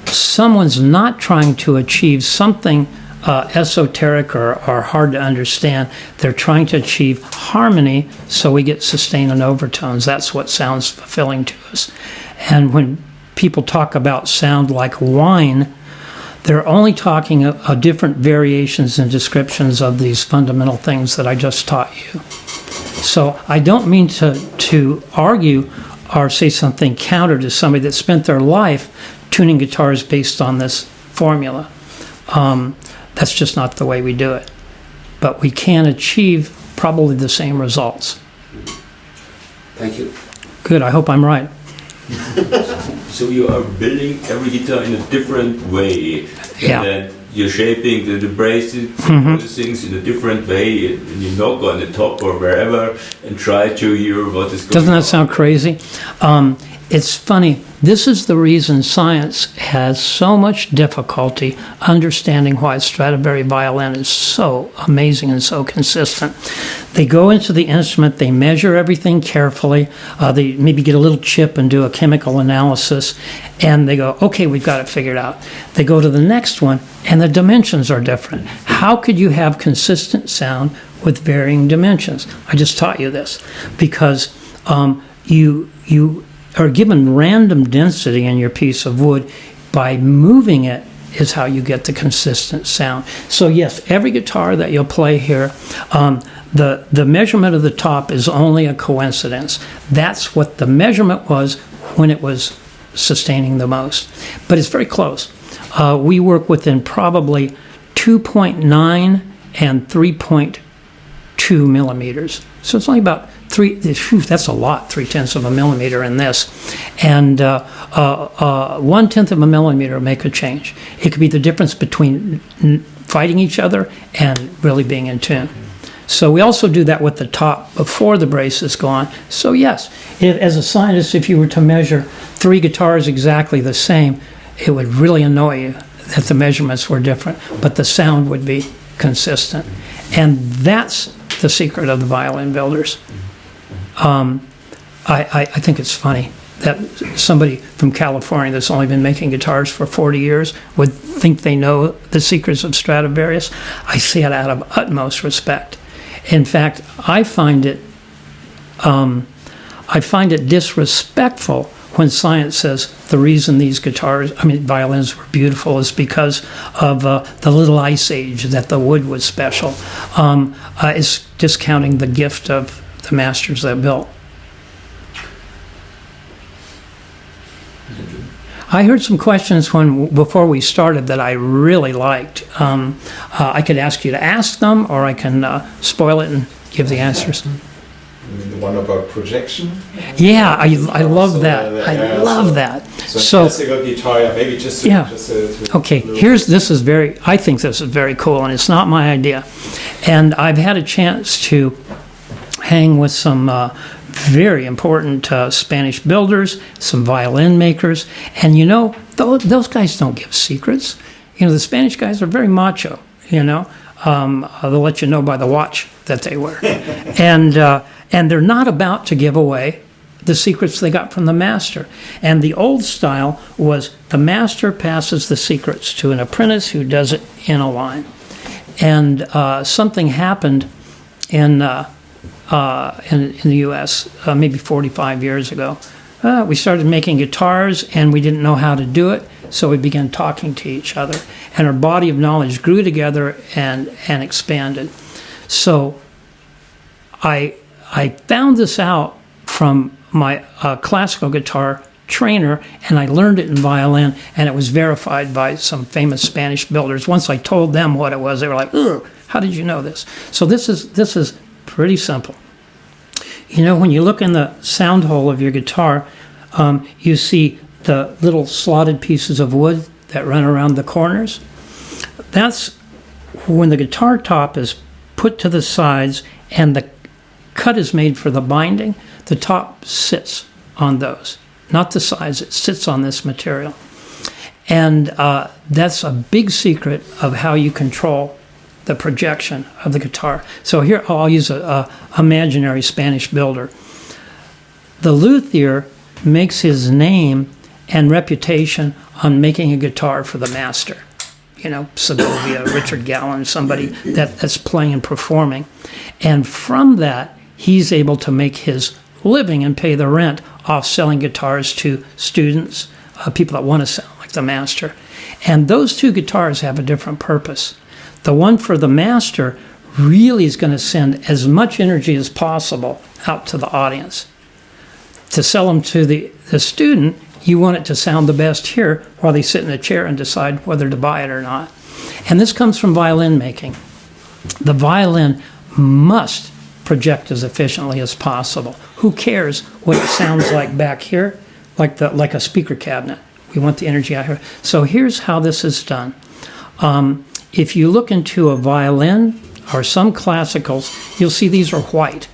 someone's not trying to achieve something esoteric or hard to understand. They're trying to achieve harmony so we get sustain and overtones. That's what sounds fulfilling to us. And when people talk about sound like wine, they're only talking of different variations and descriptions of these fundamental things that I just taught you. So I don't mean to argue or say something counter to somebody that spent their life tuning guitars based on this formula. That's just not the way we do it. But we can achieve probably the same results. Thank you. Good, I hope I'm right. So you are building every guitar in a different way. Yeah. And then you're shaping the braces, the things in a different way, and you knock on the top or wherever and try to hear what is going on. Doesn't that sound crazy? It's funny. This is the reason science has so much difficulty understanding why a Stradivari violin is so amazing and so consistent. They go into the instrument, they measure everything carefully, they maybe get a little chip and do a chemical analysis, and they go, okay, we've got it figured out. They go to the next one, and the dimensions are different. How could you have consistent sound with varying dimensions? I just taught you this, because you are given random density in your piece of wood. By moving it is how you get the consistent sound. So yes, every guitar that you'll play here, the measurement of the top is only a coincidence. That's what the measurement was when it was sustaining the most. But it's very close. We work within probably 2.9 and 3.2 millimeters. So it's only about that's a lot, 0.3 of a millimeter in this. And 1/10 of a millimeter make a change. It could be the difference between fighting each other and really being in tune. So we also do that with the top before the braces go on. So yes, as a scientist, if you were to measure 3 guitars exactly the same, it would really annoy you that the measurements were different, but the sound would be consistent. And that's the secret of the violin builders. I think it's funny that somebody from California that's only been making guitars for 40 years would think they know the secrets of Stradivarius. I say it out of utmost respect. In fact, I find it disrespectful when science says the reason these violins were beautiful is because of the little ice age, that the wood was special. It's discounting the gift of the masters that built. I heard some questions before we started that I really liked. I could ask you to ask them, or I can spoil it and give the answers. You mean the one about projection? Yeah, I love that. I love that. So classical guitar, maybe just to okay, I think this is very cool, and it's not my idea. And I've had a chance to hang with some very important Spanish builders, some violin makers, and those guys don't give secrets. The Spanish guys are very macho. They'll let you know by the watch that they wear, and they're not about to give away the secrets they got from the master. And the old style was the master passes the secrets to an apprentice who does it in a line. And something happened in the U.S. Maybe 45 years ago. We started making guitars, and we didn't know how to do it, so we began talking to each other. And our body of knowledge grew together and expanded. So I I found this out from my classical guitar trainer, and I learned it in violin, and it was verified by some famous Spanish builders. Once I told them what it was, they were like, "Ugh, how did you know this?" So this is pretty simple. You know, when you look in the sound hole of your guitar, you see the little slotted pieces of wood that run around the corners. That's when the guitar top is put to the sides and the cut is made for the binding. The top sits on those, not the sides. It sits on this material. And that's a big secret of how you control the projection of the guitar. So here I'll use a imaginary Spanish builder. The luthier makes his name and reputation on making a guitar for the master. You know, Segovia, Richard Gallen, somebody that's playing and performing. And from that, he's able to make his living and pay the rent off selling guitars to students, people that want to sound like the master. And those two guitars have a different purpose. The one for the master really is going to send as much energy as possible out to the audience. To sell them to the student, you want it to sound the best here while they sit in a chair and decide whether to buy it or not. And this comes from violin making. The violin must project as efficiently as possible. Who cares what it sounds like back here, like a speaker cabinet? We want the energy out here. So here's how this is done. If you look into a violin or some classicals, you'll see these are white.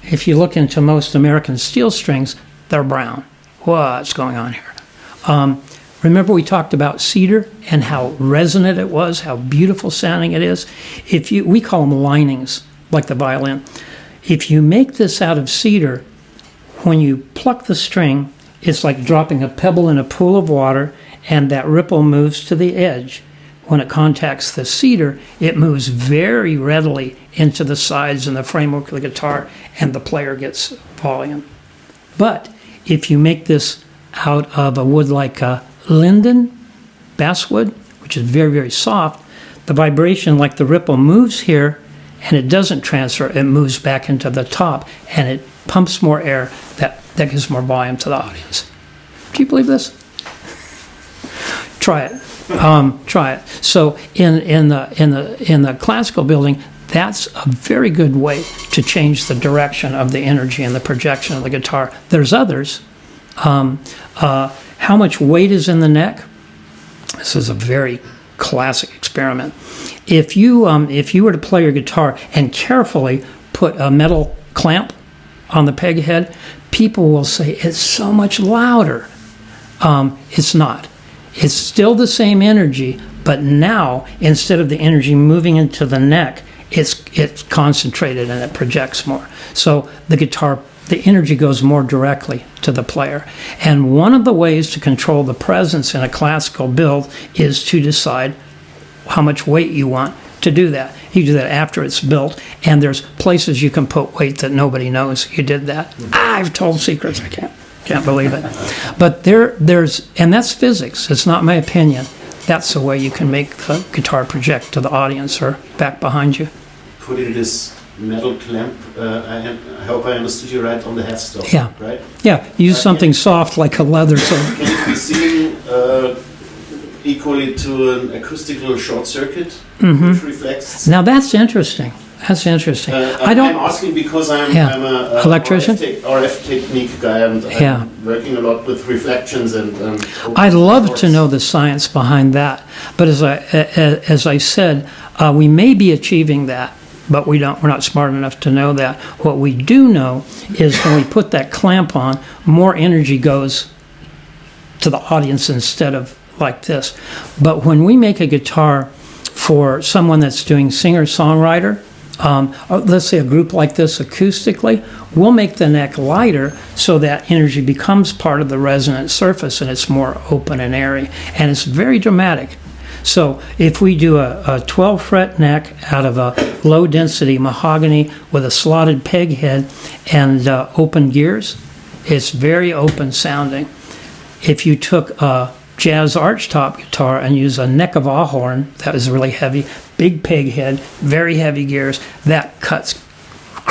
If you look into most American steel strings, they're brown. What's going on here? Remember we talked about cedar and how resonant it was, how beautiful sounding it is? We call them linings, like the violin. If you make this out of cedar, when you pluck the string, it's like dropping a pebble in a pool of water, and that ripple moves to the edge. When it contacts the cedar, it moves very readily into the sides and the framework of the guitar, and the player gets volume. But if you make this out of a wood like linden, basswood, which is very, very soft, the vibration, like the ripple, moves here, and it doesn't transfer. It moves back into the top, and it pumps more air that gives more volume to the audience. Do you believe this? Try it. Try it. So in the classical building, that's a very good way to change the direction of the energy and the projection of the guitar. There's others. How much weight is in the neck? This is a very classic experiment. If you were to play your guitar and carefully put a metal clamp on the peg head, people will say it's so much louder. It's not. It's still the same energy, but now instead of the energy moving into the neck, it's concentrated and it projects more. So the guitar, the energy goes more directly to the player. And one of the ways to control the presence in a classical build is to decide how much weight you want to do that. You do that after it's built, and there's places you can put weight that nobody knows you did that. I've told secrets, I can't believe it. But there's, and that's physics, it's not my opinion. That's the way you can make the guitar project to the audience or back behind you. Putting this metal clamp, I hope I understood you right, on the headstock, yeah. Right? Yeah, use something soft like a leather. So. Can it be seen equally to an acoustical short circuit, which reflects? Now that's interesting. That's interesting. I'm asking because I'm a electrician, RF technique guy, and I'm working a lot with reflections and I'd love to know the science behind that. But as I said, we may be achieving that, but we're not smart enough to know that. What we do know is when we put that clamp on, more energy goes to the audience instead of like this. But when we make a guitar for someone that's doing singer-songwriter, let's say a group like this acoustically, we'll make the neck lighter so that energy becomes part of the resonant surface and it's more open and airy, and it's very dramatic. So if we do a 12 fret neck out of a low density mahogany with a slotted peg head and open gears, it's very open sounding. If you took a jazz archtop guitar and use a neck of ahorn that is really heavy, big peg head, very heavy gears, that cuts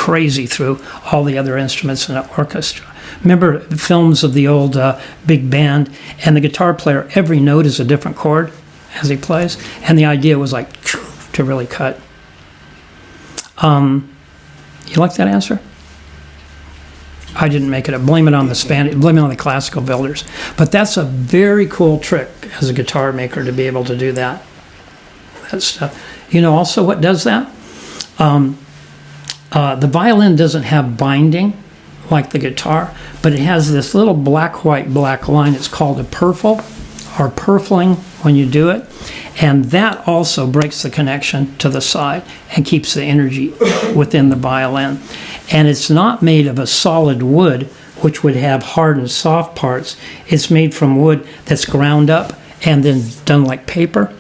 crazy through all the other instruments in the orchestra. Remember films of the old big band, and the guitar player, every note is a different chord as he plays, and the idea was like to really cut. You like that answer? I didn't make it up. Blame it on the classical builders. But that's a very cool trick as a guitar maker to be able to do that. That stuff. You know also what does that? The violin doesn't have binding like the guitar, but it has this little black line. It's called a purfle, or purfling when you do it. And that also breaks the connection to the side and keeps the energy within the violin. And it's not made of a solid wood, which would have hard and soft parts. It's made from wood that's ground up and then done like paper,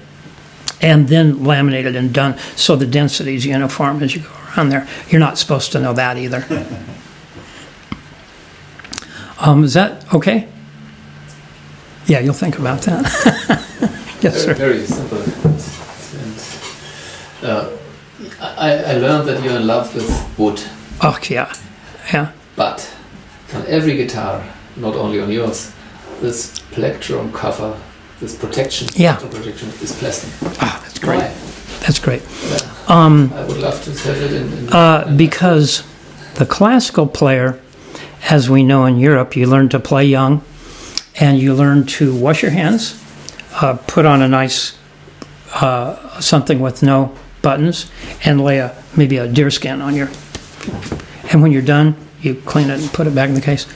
and then laminated and done so the density is uniform as you go around there. You're not supposed to know that either. Is that okay? Yeah, you'll think about that. Yes, sir. Very simple. I learned that you're in love with wood. Oh, yeah. Yeah. But on every guitar, not only on yours, this plectrum cover, this protection, protection is plastic. Ah, that's great. Why? That's great. I would love to have it in because the classical player, as we know in Europe, you learn to play young, and you learn to wash your hands, put on a nice something with no buttons, and lay maybe a deerskin on your. And when you're done, you clean it and put it back in the case.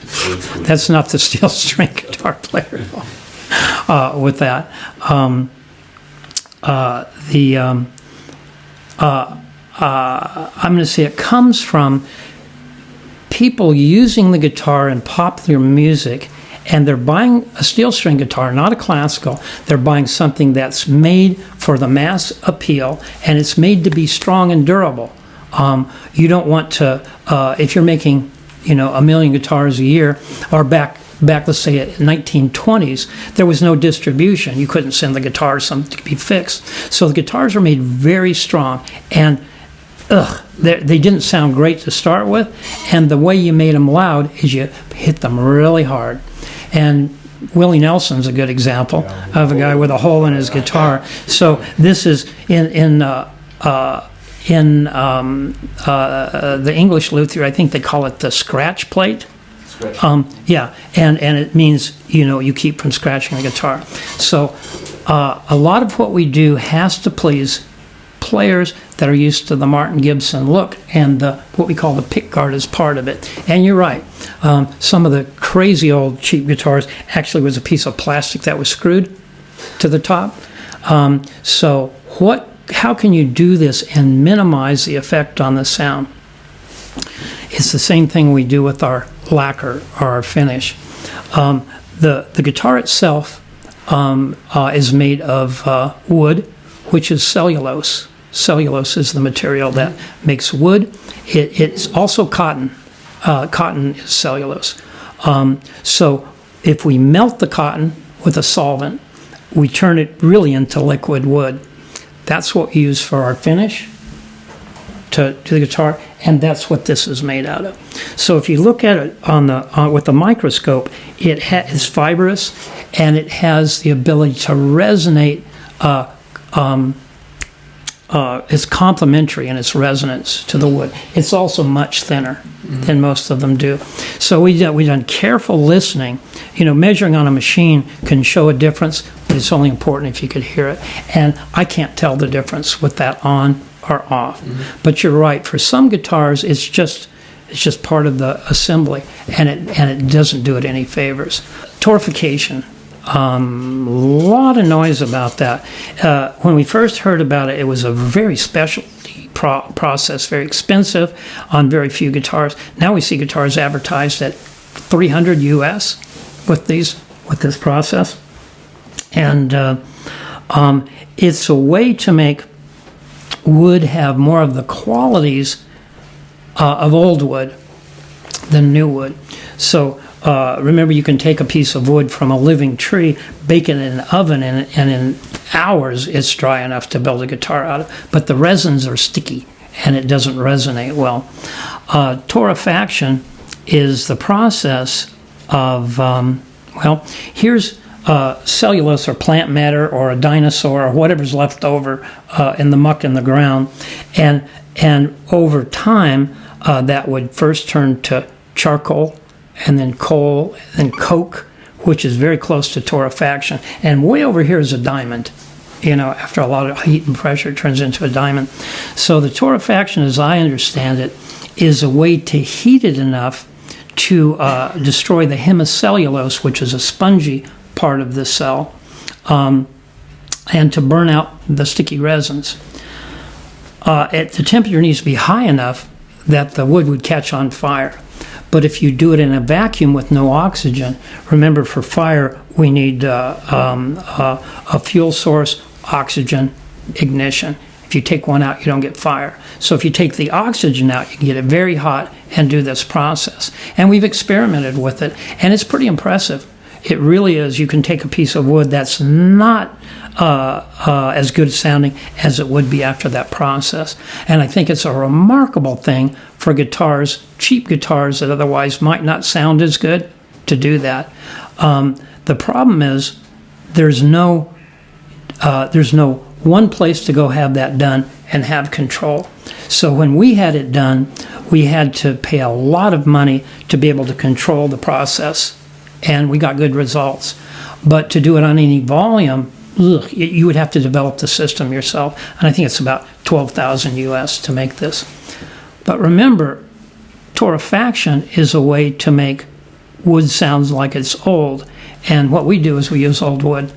That's not the steel string guitar player at all. With that, I'm going to say it comes from people using the guitar in popular music, and they're buying a steel string guitar, not a classical. They're buying something that's made for the mass appeal, and it's made to be strong and durable. You don't want to, if you're making, 1 million guitars a year, or back, let's say, in 1920s, there was no distribution. You couldn't send the guitar something to be fixed. So the guitars are made very strong, and they didn't sound great to start with, and the way you made them loud is you hit them really hard. And Willie Nelson's a good example of a guy with a hole in his guitar. So this is in the English luthier, I think they call it the scratch plate. Yeah, and it means you keep from scratching the guitar. So a lot of what we do has to please players that are used to the Martin Gibson look, and what we call the pick guard is part of it. And you're right, some of the crazy old cheap guitars actually was a piece of plastic that was screwed to the top. So how can you do this and minimize the effect on the sound? It's the same thing we do with our lacquer or our finish. The guitar itself is made of wood, which is cellulose. Cellulose is the material that makes wood. It's also cotton. Cotton is cellulose. So if we melt the cotton with a solvent, we turn it really into liquid wood. That's what we use for our finish to the guitar, and that's what this is made out of. So if you look at it with the microscope, it is fibrous, and it has the ability to resonate. It's complementary in its resonance to the wood. It's also much thinner than most of them do. So we've done careful listening. Measuring on a machine can show a difference, but it's only important if you could hear it. And I can't tell the difference with that on or off. But you're right. For some guitars, it's just part of the assembly, and it doesn't do it any favors. Torfication. A lot of noise about that. When we first heard about it, it was a very special process, very expensive on very few guitars. Now we see guitars advertised at $300 US with this process, and it's a way to make wood have more of the qualities of old wood than new wood. So remember, you can take a piece of wood from a living tree, bake it in an oven, and in hours it's dry enough to build a guitar out of. But the resins are sticky, and it doesn't resonate well. Torrefaction is the process of, here's cellulose or plant matter or a dinosaur or whatever's left over in the muck in the ground, and over time that would first turn to charcoal, and then coal, and coke, which is very close to torrefaction. And way over here is a diamond. After a lot of heat and pressure, it turns into a diamond. So the torrefaction, as I understand it, is a way to heat it enough to destroy the hemicellulose, which is a spongy part of the cell, and to burn out the sticky resins. The temperature needs to be high enough that the wood would catch on fire. But if you do it in a vacuum with no oxygen, remember, for fire we need a fuel source, oxygen, ignition. If you take one out, you don't get fire. So if you take the oxygen out, you can get it very hot and do this process. And we've experimented with it, and it's pretty impressive. It really is. You can take a piece of wood that's not as good sounding as it would be after that process. And I think it's a remarkable thing for guitars, cheap guitars that otherwise might not sound as good, to do that. The problem is there's no one place to go have that done and have control. So when we had it done, we had to pay a lot of money to be able to control the process, and we got good results. But to do it on any volume, you would have to develop the system yourself, and I think it's about $12,000 US to make this. But remember, torrefaction is a way to make wood sounds like it's old, and what we do is we use old wood.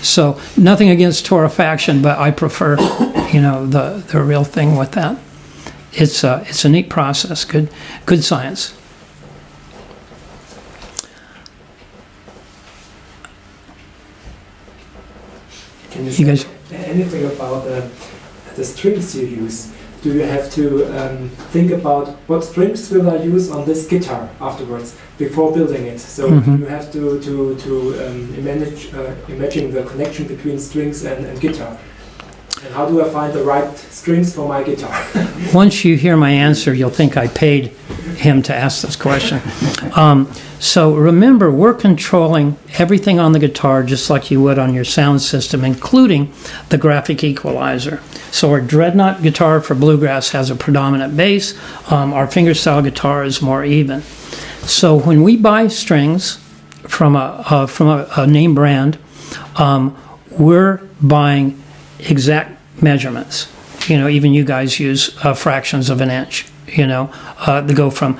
So nothing against torrefaction, but I prefer, the real thing with that. It's a neat process, good science. Can you say anything about the strings you use? Do you have to think about what strings will I use on this guitar afterwards before building it? So you have to imagine the connection between strings and guitar. And how do I find the right strings for my guitar? Once you hear my answer, you'll think I paid him to ask this question. So remember, we're controlling everything on the guitar just like you would on your sound system, including the graphic equalizer. So our Dreadnought guitar for bluegrass has a predominant bass. Our fingerstyle guitar is more even. So when we buy strings from a name brand, we're buying exact measurements. Even you guys use fractions of an inch. They go from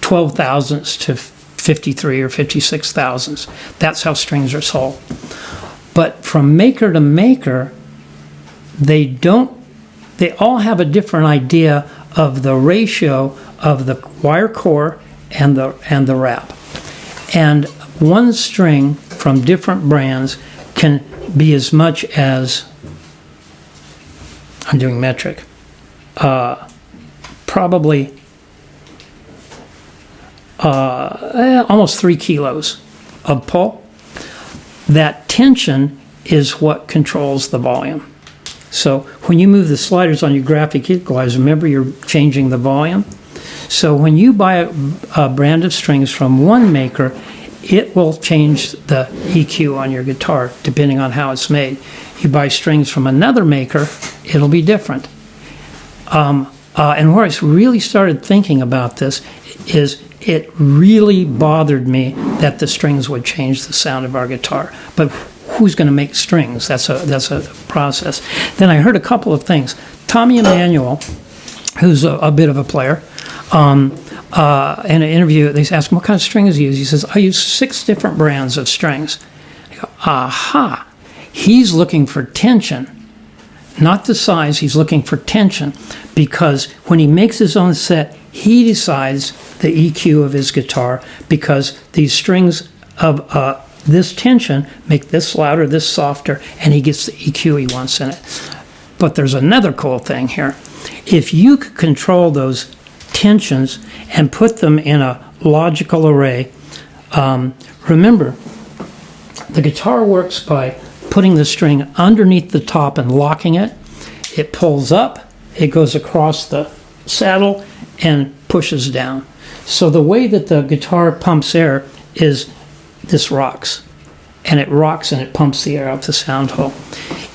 12 thousandths to 53 or 56 thousandths. That's how strings are sold. But from maker to maker, they all have a different idea of the ratio of the wire core and the wrap. And one string from different brands can be as much as, I'm doing metric, probably almost 3 kilos of pull. That tension is what controls the volume. So when you move the sliders on your graphic equalizer, remember you're changing the volume. So when you buy a brand of strings from one maker, it will change the EQ on your guitar depending on how it's made. You buy strings from another maker, it'll be different. And where I really started thinking about this is it really bothered me that the strings would change the sound of our guitar. But who's going to make strings? That's a process. Then I heard a couple of things. Tommy Emmanuel, who's a bit of a player, in an interview, they asked him, what kind of strings do you use? He says, I use 6 different brands of strings. I go, aha. He's looking for tension, not the size. He's looking for tension because when he makes his own set, he decides the EQ of his guitar because these strings of this tension make this louder, this softer, and he gets the EQ he wants in it. But there's another cool thing here. If you could control those tensions and put them in a logical array, remember, the guitar works by putting the string underneath the top and locking it. It pulls up, it goes across the saddle and pushes down. So the way that the guitar pumps air is this rocks. And it rocks and it pumps the air out the sound hole.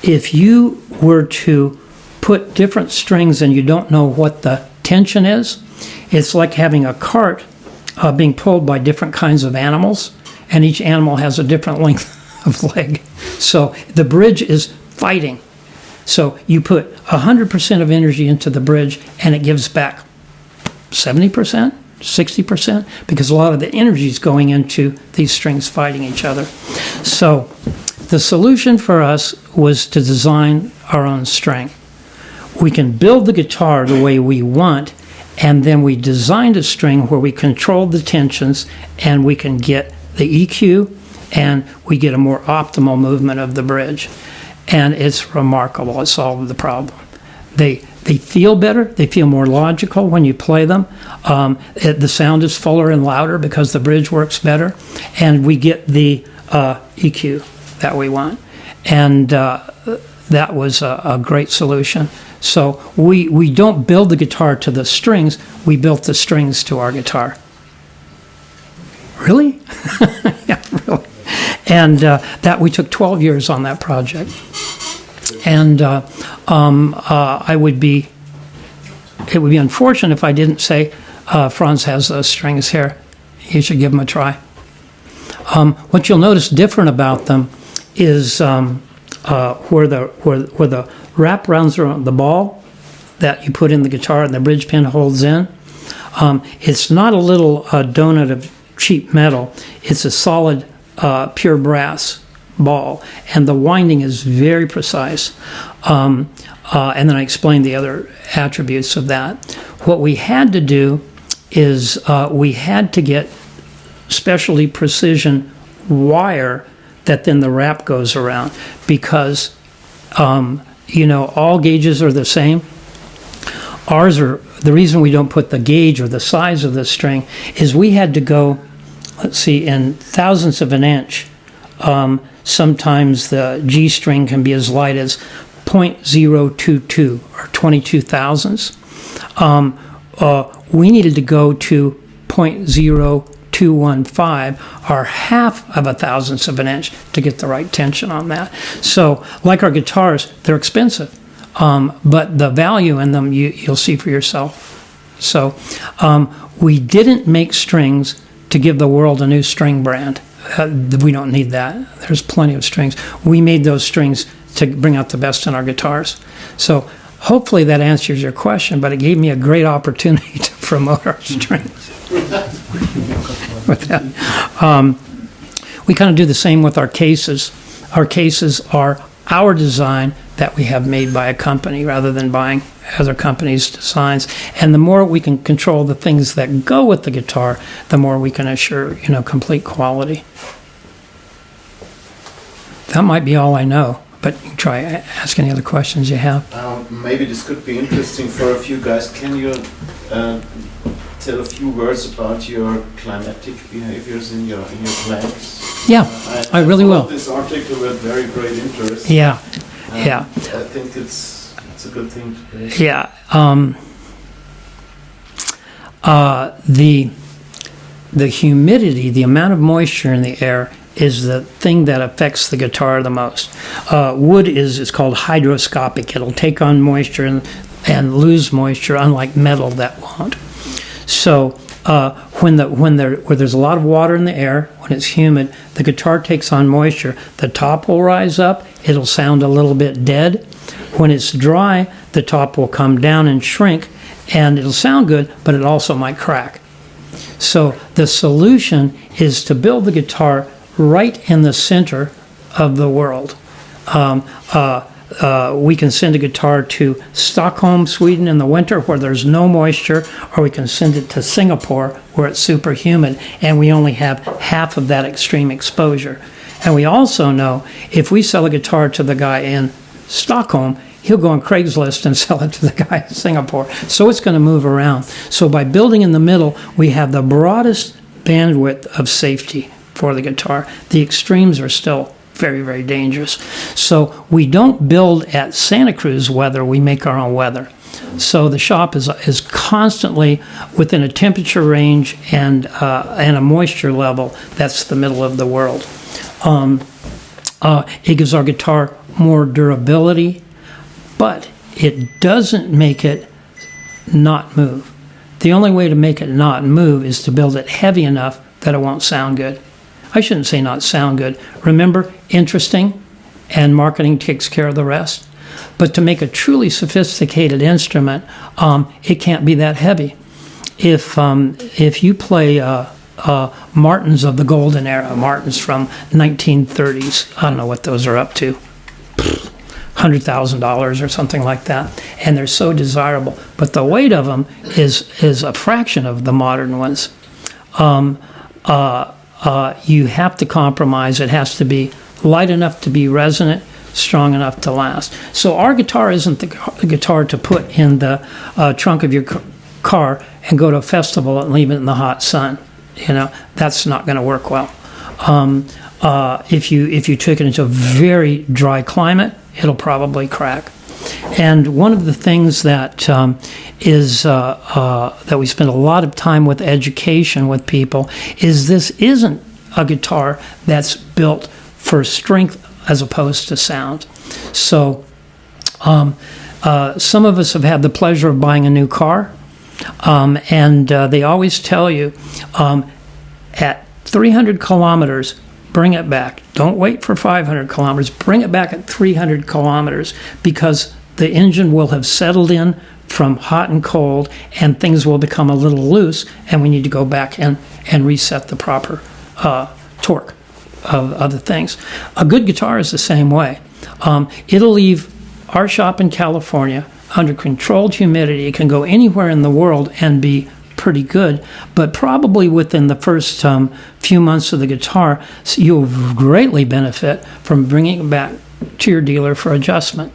If you were to put different strings and you don't know what the tension is, it's like having a cart being pulled by different kinds of animals, and each animal has a different length of leg. So the bridge is fighting. So you put 100% of energy into the bridge and it gives back 70%, 60%, because a lot of the energy is going into these strings fighting each other. So the solution for us was to design our own string. We can build the guitar the way we want, and then we designed a string where we controlled the tensions and we can get the EQ and we get a more optimal movement of the bridge. And it's remarkable. It solved the problem. They feel better. They feel more logical when you play them. The sound is fuller and louder because the bridge works better. And we get the EQ that we want. And that was a great solution. So we don't build the guitar to the strings. We built the strings to our guitar. Really? Yeah, really. And that we took 12 years on that project. And it would be unfortunate if I didn't say Franz has those strings here. You should give them a try. What you'll notice different about them is where the wrap rounds around the ball that you put in the guitar and the bridge pin holds in. It's not a little donut of cheap metal. It's a solid pure brass ball, and the winding is very precise. And then I explained the other attributes of that. What we had to do is we had to get specialty precision wire that then the wrap goes around, because all gauges are the same. Ours are, the reason we don't put the gauge or the size of the string is we had to go, let's see, in thousandths of an inch. Sometimes the G string can be as light as 0.022 or 22 thousandths. We needed to go to 0.0215 or half of a thousandth of an inch to get the right tension on that. So, like our guitars, they're expensive, but the value in them you'll see for yourself. So, we didn't make strings to give the world a new string brand. We don't need that. There's plenty of strings. We made those strings to bring out the best in our guitars. So hopefully that answers your question, but it gave me a great opportunity to promote our strings. With that. We kind of do the same with our cases. Our cases are our design that we have made by a company rather than buying other companies' designs. And the more we can control the things that go with the guitar, the more we can assure, complete quality. That might be all I know, but you can try ask any other questions you have. Maybe this could be interesting for a few guys. Can you tell a few words about your climatic behaviors in your plants? Yeah, I really will. This article with very great interest. Yeah. I think it's a good thing to play. Yeah. The humidity, the amount of moisture in the air, is the thing that affects the guitar the most. Wood is called hygroscopic. It'll take on moisture and lose moisture, unlike metal that won't. So where there's a lot of water in the air, when it's humid, the guitar takes on moisture. The top will rise up. It'll sound a little bit dead. When it's dry, the top will come down and shrink, and it'll sound good, but it also might crack. So the solution is to build the guitar right in the center of the world. We can send a guitar to Stockholm, Sweden in the winter where there's no moisture, or we can send it to Singapore where it's super humid and we only have half of that extreme exposure. And we also know if we sell a guitar to the guy in Stockholm, he'll go on Craigslist and sell it to the guy in Singapore. So it's going to move around. So by building in the middle, we have the broadest bandwidth of safety for the guitar. The extremes are still very, very dangerous. So we don't build at Santa Cruz weather, we make our own weather. So the shop is constantly within a temperature range and a moisture level that's the middle of the world. It gives our guitar more durability, but it doesn't make it not move. The only way to make it not move is to build it heavy enough that it won't sound good. I shouldn't say not sound good. Remember, interesting, and marketing takes care of the rest. But to make a truly sophisticated instrument, it can't be that heavy. If you play Martins of the golden era, Martins from 1930s, I don't know what those are up to, $100,000 or something like that, and they're so desirable. But the weight of them is a fraction of the modern ones. You have to compromise. It has to be light enough to be resonant, strong enough to last. So our guitar isn't the guitar to put in the trunk of your car and go to a festival and leave it in the hot sun. You know, that's not going to work well. If you took it into a very dry climate, it'll probably crack. And one of the things that that we spend a lot of time with education with people is this isn't a guitar that's built for strength as opposed to sound. So some of us have had the pleasure of buying a new car, and they always tell you at 300 kilometers, bring it back. Don't wait for 500 kilometers. Bring it back at 300 kilometers because the engine will have settled in from hot and cold and things will become a little loose and we need to go back and reset the proper torque of other things. A good guitar is the same way. It'll leave our shop in California under controlled humidity. It can go anywhere in the world and be pretty good, but probably within the first few months of the guitar, you'll greatly benefit from bringing it back to your dealer for adjustment.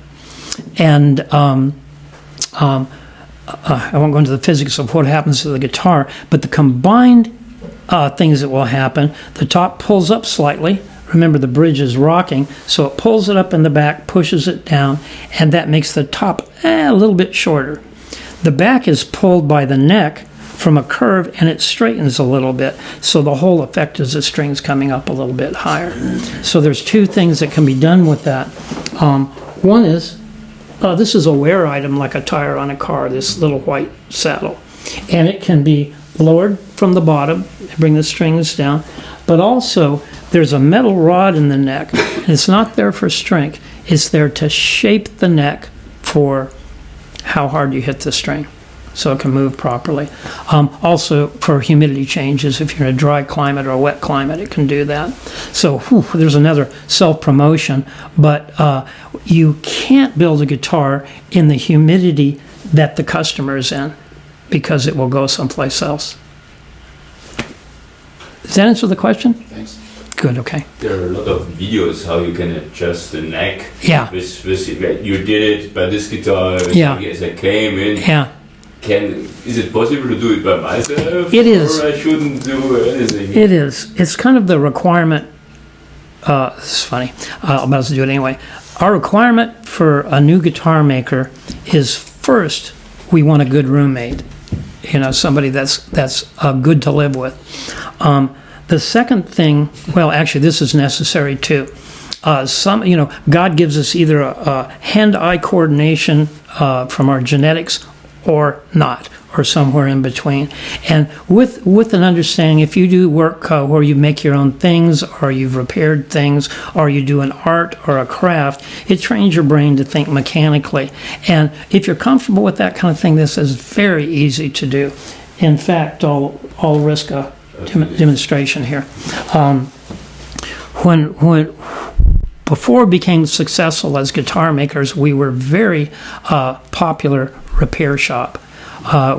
And I won't go into the physics of what happens to the guitar, but the combined things that will happen, the top pulls up slightly. Remember, the bridge is rocking, so it pulls it up in the back, pushes it down, and that makes the top a little bit shorter. The back is pulled by the neck from a curve, and it straightens a little bit, so the whole effect is the strings coming up a little bit higher. So there's two things that can be done with that. One is, this is a wear item like a tire on a car, this little white saddle. And it can be lowered from the bottom, bring the strings down, but also there's a metal rod in the neck. It's not there for strength, it's there to shape the neck for how hard you hit the string, so it can move properly. Also for humidity changes, if you're in a dry climate or a wet climate, it can do that. So there's another self-promotion, but you can't build a guitar in the humidity that the customer is in because it will go someplace else. Does that answer the question? Thanks. Good, okay. There are a lot of videos how you can adjust the neck. Yeah. With you did it by this guitar. Yeah. As I came in. Yeah. Is it possible to do it by myself? It is. Or I shouldn't do anything? It is. It's kind of the requirement. It's funny. I'm about to do it anyway. Our requirement for a new guitar maker is first, we want a good roommate. You know, somebody that's good to live with. The second thing, well, actually, this is necessary too. God gives us either a hand-eye coordination from our genetics or not, or somewhere in between. And with an understanding, if you do work where you make your own things, or you've repaired things, or you do an art or a craft, it trains your brain to think mechanically. And if you're comfortable with that kind of thing, this is very easy to do. In fact, I'll risk a demonstration here. Before we became successful as guitar makers, we were very popular repair shop.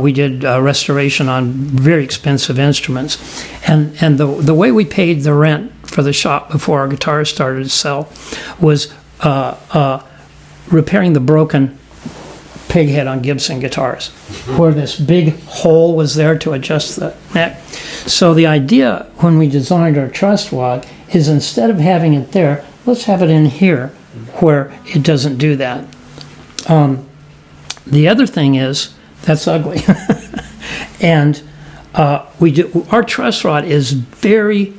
We did restoration on very expensive instruments, and the way we paid the rent for the shop before our guitars started to sell was repairing the broken pig head on Gibson guitars, where this big hole was there to adjust the neck. So the idea when we designed our truss wad is instead of having it there, let's have it in here where it doesn't do that. The other thing is, that's ugly. And our truss rod is very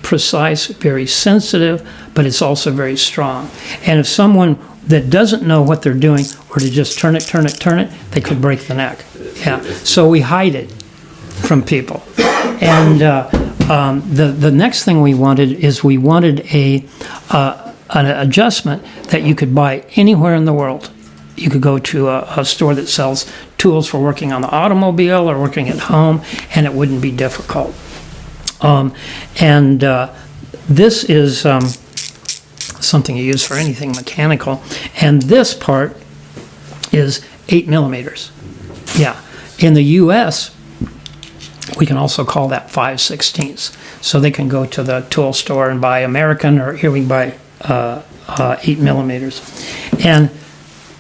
precise, very sensitive, but it's also very strong. And if someone that doesn't know what they're doing were to just turn it, they could break the neck. Yeah. So we hide it from people. And the next thing we wanted is we wanted an adjustment that you could buy anywhere in the world. You could go to a store that sells tools for working on the automobile or working at home, and it wouldn't be difficult. This is something you use for anything mechanical. And this part is 8 millimeters. Yeah. In the U.S., we can also call that 5/16. So they can go to the tool store and buy American, or here we can buy 8 millimeters. And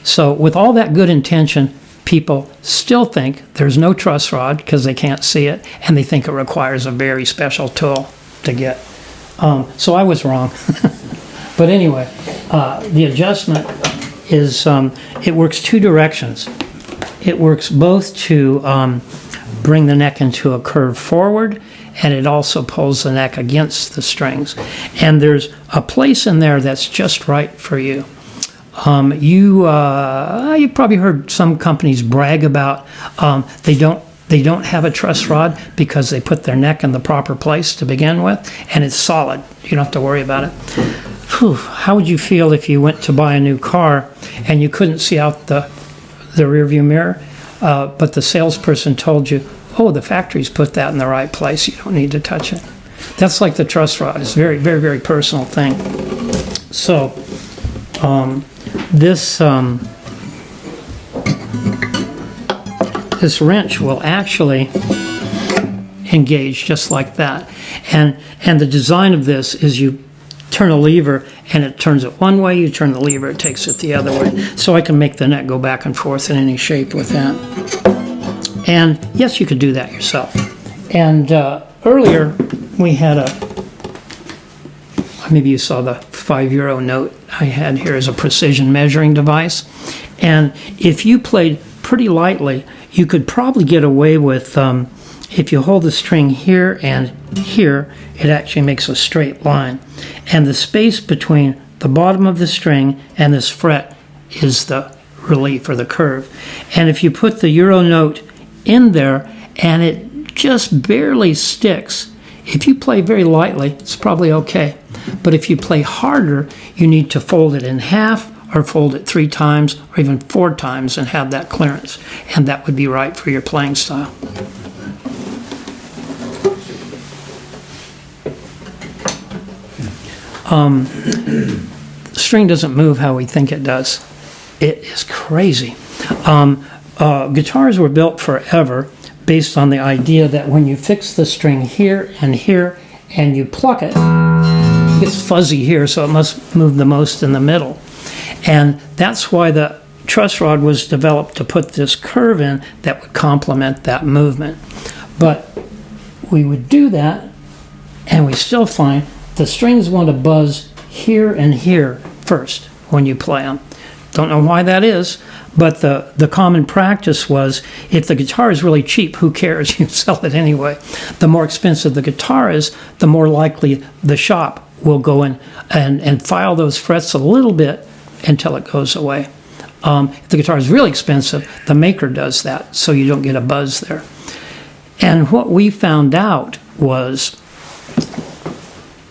so with all that good intention, people still think there's no truss rod because they can't see it, and they think it requires a very special tool to get. So I was wrong. But anyway, the adjustment is, it works two directions. It works both to bring the neck into a curve forward, and it also pulls the neck against the strings. And there's a place in there that's just right for you. You've probably heard some companies brag about they don't have a truss rod because they put their neck in the proper place to begin with, and it's solid. You don't have to worry about it. Whew, how would you feel if you went to buy a new car and you couldn't see out the rearview mirror, but the salesperson told you, oh, the factory's put that in the right place, you don't need to touch it? That's like the truss rod. It's a very, very, very personal thing. So this wrench will actually engage just like that. And the design of this is you turn a lever and it turns it one way, you turn the lever, it takes it the other way. So I can make the neck go back and forth in any shape with that. And yes, you could do that yourself. And earlier we had maybe you saw the €5 note I had here as a precision measuring device. And if you played pretty lightly, you could probably get away with, if you hold the string here and here, it actually makes a straight line. And the space between the bottom of the string and this fret is the relief or the curve. And if you put the Euro note in there and it just barely sticks, if you play very lightly, it's probably okay. But if you play harder, you need to fold it in half or fold it 3 times or even 4 times and have that clearance. And that would be right for your playing style. The string doesn't move how we think it does. It is crazy. Guitars were built forever based on the idea that when you fix the string here and you pluck it, it gets fuzzy here, so it must move the most in the middle. And that's why the truss rod was developed, to put this curve in that would complement that movement. But we would do that, and we still find the strings want to buzz here and here first when you play them. Don't know why that is, but the common practice was, if the guitar is really cheap, who cares? You sell it anyway. The more expensive the guitar is, the more likely the shop will go in and file those frets a little bit until it goes away. If the guitar is really expensive, the maker does that, so you don't get a buzz there. And what we found out was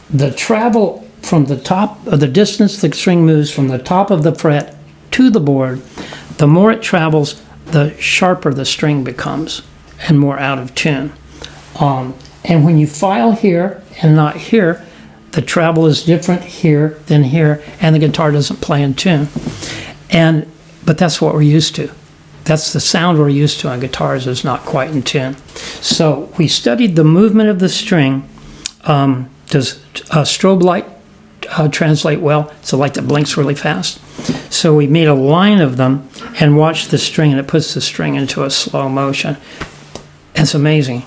the travel from the top of the distance the string moves from the top of the fret to the board, the more it travels, the sharper the string becomes and more out of tune. And when you file here and not here, the travel is different here than here, and the guitar doesn't play in tune. But that's what we're used to. That's the sound we're used to on guitars, is not quite in tune. So we studied the movement of the string. Does a strobe light translate well? It's a light that blinks really fast. So we made a line of them and watched the string, and it puts the string into a slow motion. It's amazing.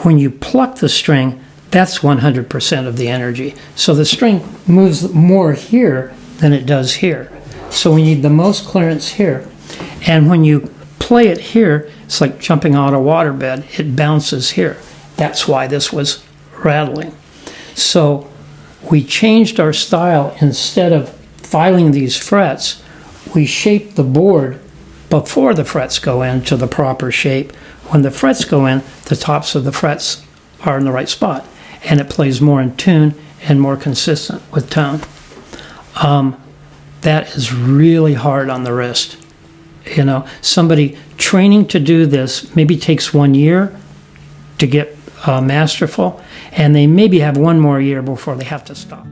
When you pluck the string, that's 100% of the energy. So the string moves more here than it does here. So we need the most clearance here. And when you play it here, it's like jumping out of a waterbed. It bounces here. That's why this was rattling. So we changed our style. Instead of filing these frets, we shaped the board before the frets go into the proper shape. When the frets go in, the tops of the frets are in the right spot, and it plays more in tune and more consistent with tone. That is really hard on the wrist. You know, somebody training to do this maybe takes 1 year to get masterful, and they maybe have 1 more year before they have to stop.